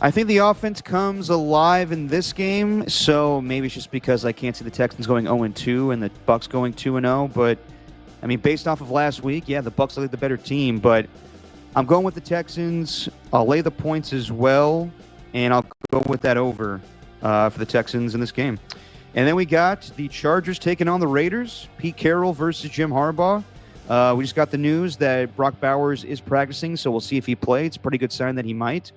I think the offense comes alive in this game, so maybe it's just because I can't see the Texans going 0-2 and the Bucs going 2-0. But I mean, based off of last week, yeah, the Bucs are the better team. But I'm going with the Texans. I'll lay the points as well, and I'll go with that over for the Texans in this game. And then we got the Chargers taking on the Raiders. Pete Carroll versus Jim Harbaugh. We just got the news that Brock Bowers is practicing, so we'll see if he plays. It's a pretty good sign that he might.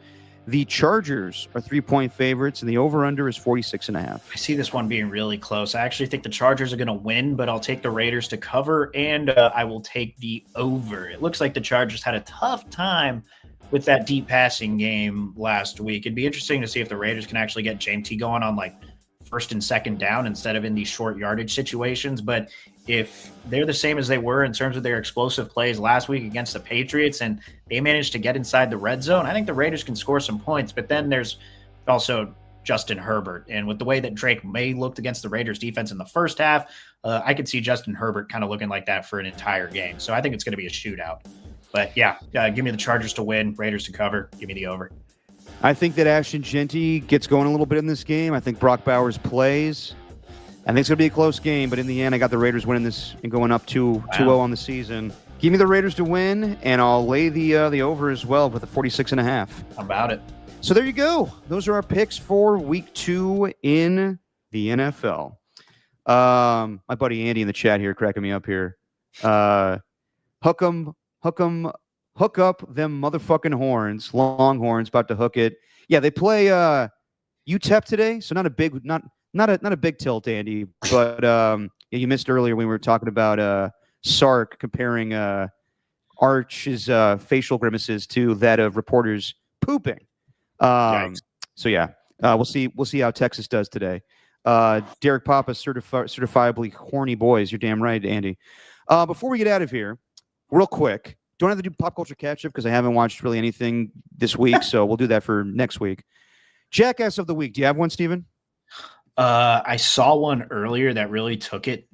The Chargers are 3-point favorites, and the over-under is 46.5. I see this one being really close. I actually think the Chargers are going to win, but I'll take the Raiders to cover, and I will take the over. It looks like the Chargers had a tough time with that deep passing game last week. It'd be interesting to see if the Raiders can actually get JMT going on like first and second down instead of in these short yardage situations. But if they're the same as they were in terms of their explosive plays last week against the Patriots and they managed to get inside the red zone, I think the Raiders can score some points. But then there's also Justin Herbert. And with the way that Drake May looked against the Raiders defense in the first half, I could see Justin Herbert kind of looking like that for an entire game. So I think it's going to be a shootout. But yeah, give me the Chargers to win, Raiders to cover. Give me the over. I think that Ashton Genty gets going a little bit in this game. I think Brock Bowers plays. I think it's going to be a close game, but in the end, I got the Raiders winning this and going up 2-0 on the season. Give me the Raiders to win, and I'll lay the over as well with a 46.5. How about it? So there you go. Those are our picks for Week 2 in the NFL. My buddy Andy in the chat here cracking me up here. Hook up them motherfucking horns. Longhorns about to hook it. Yeah, they play UTEP today, so not a big tilt, Andy. But yeah, you missed earlier when we were talking about Sark comparing Arch's facial grimaces to that of reporters pooping. So yeah, we'll see how Texas does today. Derek Papa, certifiably horny boys. You're damn right, Andy. Before we get out of here, real quick, don't have to do pop culture catch up because I haven't watched really anything this week, so we'll do that for next week. Jackass of the week. Do you have one, Steven? I saw one earlier that really took it.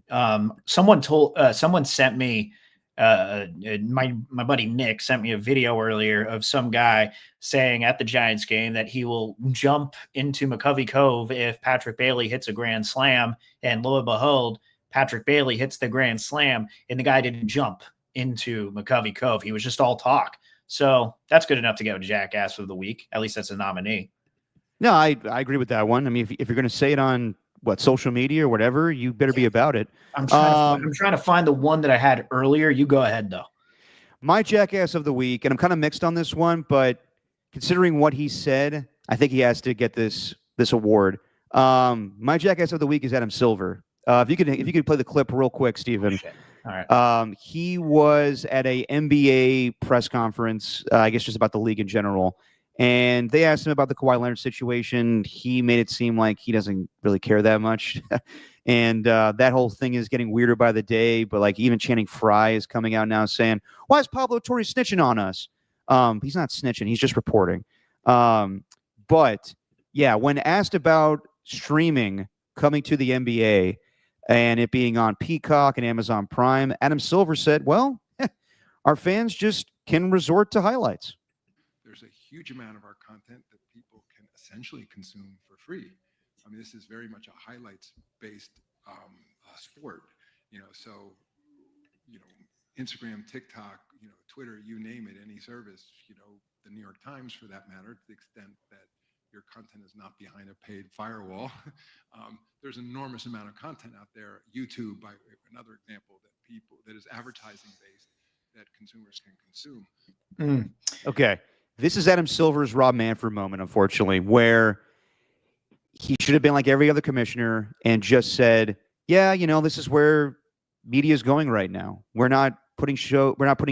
Someone sent me, my buddy Nick sent me a video earlier of some guy saying at the Giants game that he will jump into McCovey Cove if Patrick Bailey hits a grand slam, and lo and behold, Patrick Bailey hits the grand slam, and the guy didn't jump into McCovey Cove. He was just all talk. So that's good enough to get a Jackass of the week. At least that's a nominee. No, I agree with that one. I mean, if you're going to say it on social media or whatever, you better be about it. I'm trying to find the one that I had earlier. You go ahead though. My Jackass of the week, and I'm kind of mixed on this one, but considering what he said, I think he has to get this award. My Jackass of the week is Adam Silver. If you could play the clip real quick, Steven. All right. He was at a NBA press conference, I guess just about the league in general. And they asked him about the Kawhi Leonard situation. He made it seem like he doesn't really care that much. And that whole thing is getting weirder by the day. But like even Channing Frye is coming out now saying, why is Pablo Torre snitching on us? He's not snitching. He's just reporting. But yeah, when asked about streaming coming to the NBA and it being on Peacock and Amazon Prime, Adam Silver said, well, our fans just can resort to highlights. There's a huge amount of our content that people can essentially consume for free. I mean, this is very much a highlights-based sport, so, Instagram, TikTok, Twitter, you name it, any service, the New York Times for that matter, to the extent that your content is not behind a paid firewall. There's an enormous amount of content out there. YouTube, by another example, that is advertising-based that consumers can consume. Okay. This is Adam Silver's Rob Manfred moment, unfortunately, where he should have been like every other commissioner and just said, yeah, this is where media is going right now. We're not putting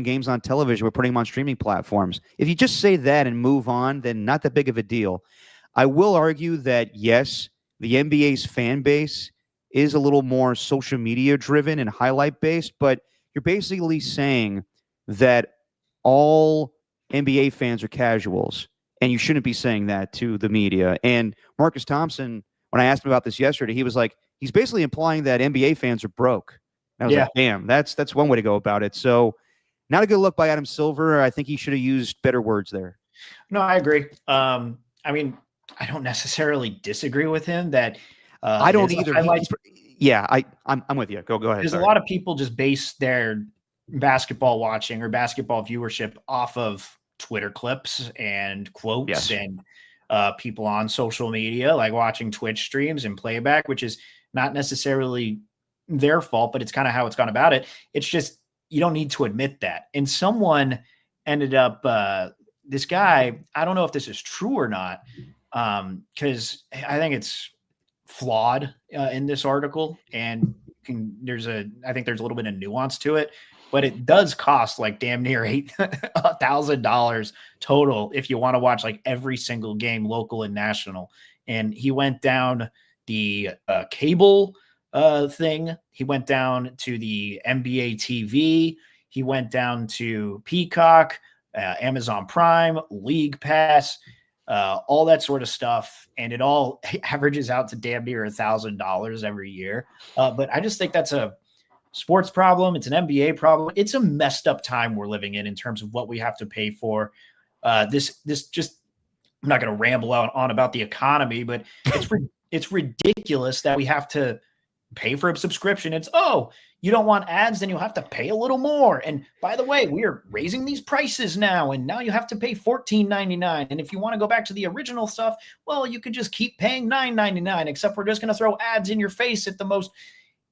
games on television. We're putting them on streaming platforms. If you just say that and move on, then not that big of a deal. I will argue that, yes, the NBA's fan base is a little more social media driven and highlight based, but you're basically saying that all NBA fans are casuals and you shouldn't be saying that to the media. And Marcus Thompson, when I asked him about this yesterday, he was like, he's basically implying that NBA fans are broke. And I was like, damn, that's one way to go about it. So not a good look by Adam Silver. I think he should have used better words there. No, I agree. I mean, I don't necessarily disagree with him that I don't either. I'm with you. Go ahead. Because a lot of people just base their basketball watching or basketball viewership off of Twitter clips and quotes and people on social media, like watching Twitch streams and playback, which is not necessarily their fault, but it's kind of how it's gone about it. It's just, you don't need to admit that. And someone ended up, this guy, I don't know if this is true or not, because I think it's flawed in this article, and I think there's a little bit of nuance to it, but it does cost like damn near $8,000 total if you want to watch like every single game, local and national. And he went down the cable thing. He went down to the NBA TV. He went down to Peacock, Amazon Prime, League Pass, all that sort of stuff. And it all averages out to damn near $1,000 every year. But I just think that's a sports problem. It's an NBA problem. It's a messed up time we're living in terms of what we have to pay for. This just, I'm not going to ramble on about the economy, but it's ridiculous that we have to pay for a subscription. It's, oh, you don't want ads, then you'll have to pay a little more. And by the way, we are raising these prices now, and now you have to pay $14.99. And if you want to go back to the original stuff, well, you could just keep paying $9.99, except we're just going to throw ads in your face at the most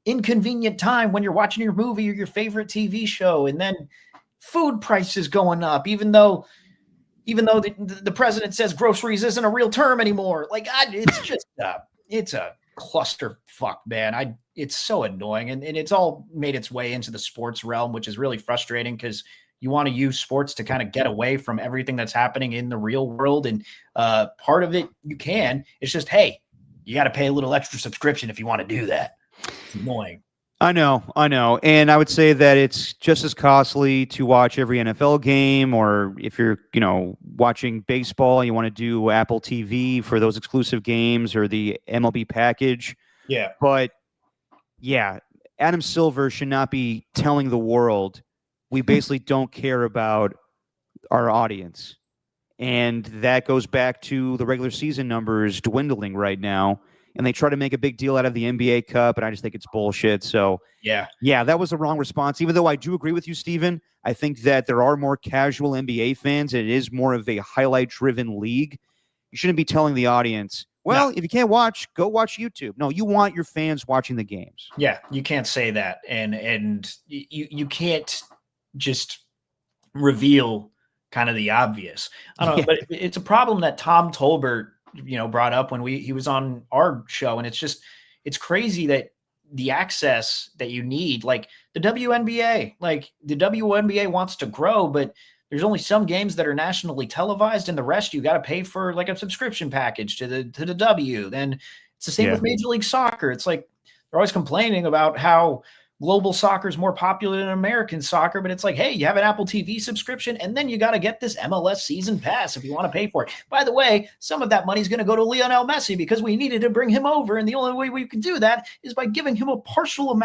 inconvenient time when you're watching your movie or your favorite TV show. And then food prices going up, even though the president says groceries isn't a real term anymore. Like, it's just it's a clusterfuck, man. It's so annoying, and it's all made its way into the sports realm, which is really frustrating because you want to use sports to kind of get away from everything that's happening in the real world. And part of it you can. It's just, hey, you got to pay a little extra subscription if you want to do that. It's annoying. I know. And I would say that it's just as costly to watch every NFL game, or if you're, watching baseball and you want to do Apple TV for those exclusive games or the MLB package. Yeah. But yeah, Adam Silver should not be telling the world we basically don't care about our audience. And that goes back to the regular season numbers dwindling right now. And they try to make a big deal out of the NBA Cup, and I just think it's bullshit. So, yeah, that was the wrong response. Even though I do agree with you, Steven, I think that there are more casual NBA fans, and it is more of a highlight-driven league. You shouldn't be telling the audience, well, if you can't watch, go watch YouTube. No, you want your fans watching the games. Yeah, you can't say that. And you can't just reveal kind of the obvious. I don't know, but it's a problem that Tom Tolbert brought up when he was on our show. And it's crazy that the access that you need, like the WNBA wants to grow, but there's only some games that are nationally televised, and the rest you got to pay for like a subscription package to the W. Then it's the same with Major League Soccer. It's like they're always complaining about how global soccer is more popular than American soccer, but it's like, hey, you have an Apple TV subscription, and then you got to get this MLS season pass if you want to pay for it. By the way, some of that money is going to go to Lionel Messi because we needed to bring him over, and the only way we can do that is by giving him a partial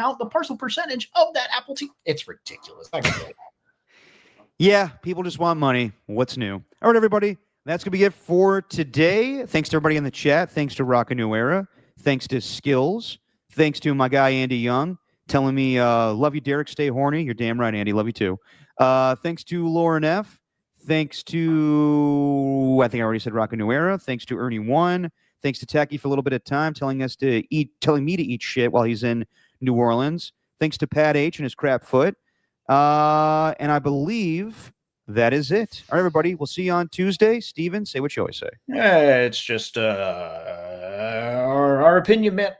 percentage of that Apple TV. It's ridiculous. Yeah, people just want money. What's new? All right, everybody, that's going to be it for today. Thanks to everybody in the chat. Thanks to Rock a New Era. Thanks to Skills. Thanks to my guy, Andy Young, telling me, love you, Derek, stay horny. You're damn right, Andy. Love you too. Thanks to Lauren F. Thanks to, I think I already said Rock a New Era. Thanks to Ernie One. Thanks to Tacky for a little bit of time, telling me to eat shit while he's in New Orleans. Thanks to Pat H and his crap foot. And I believe that is it. All right, everybody. We'll see you on Tuesday. Steven, say what you always say. It's just our opinion, man.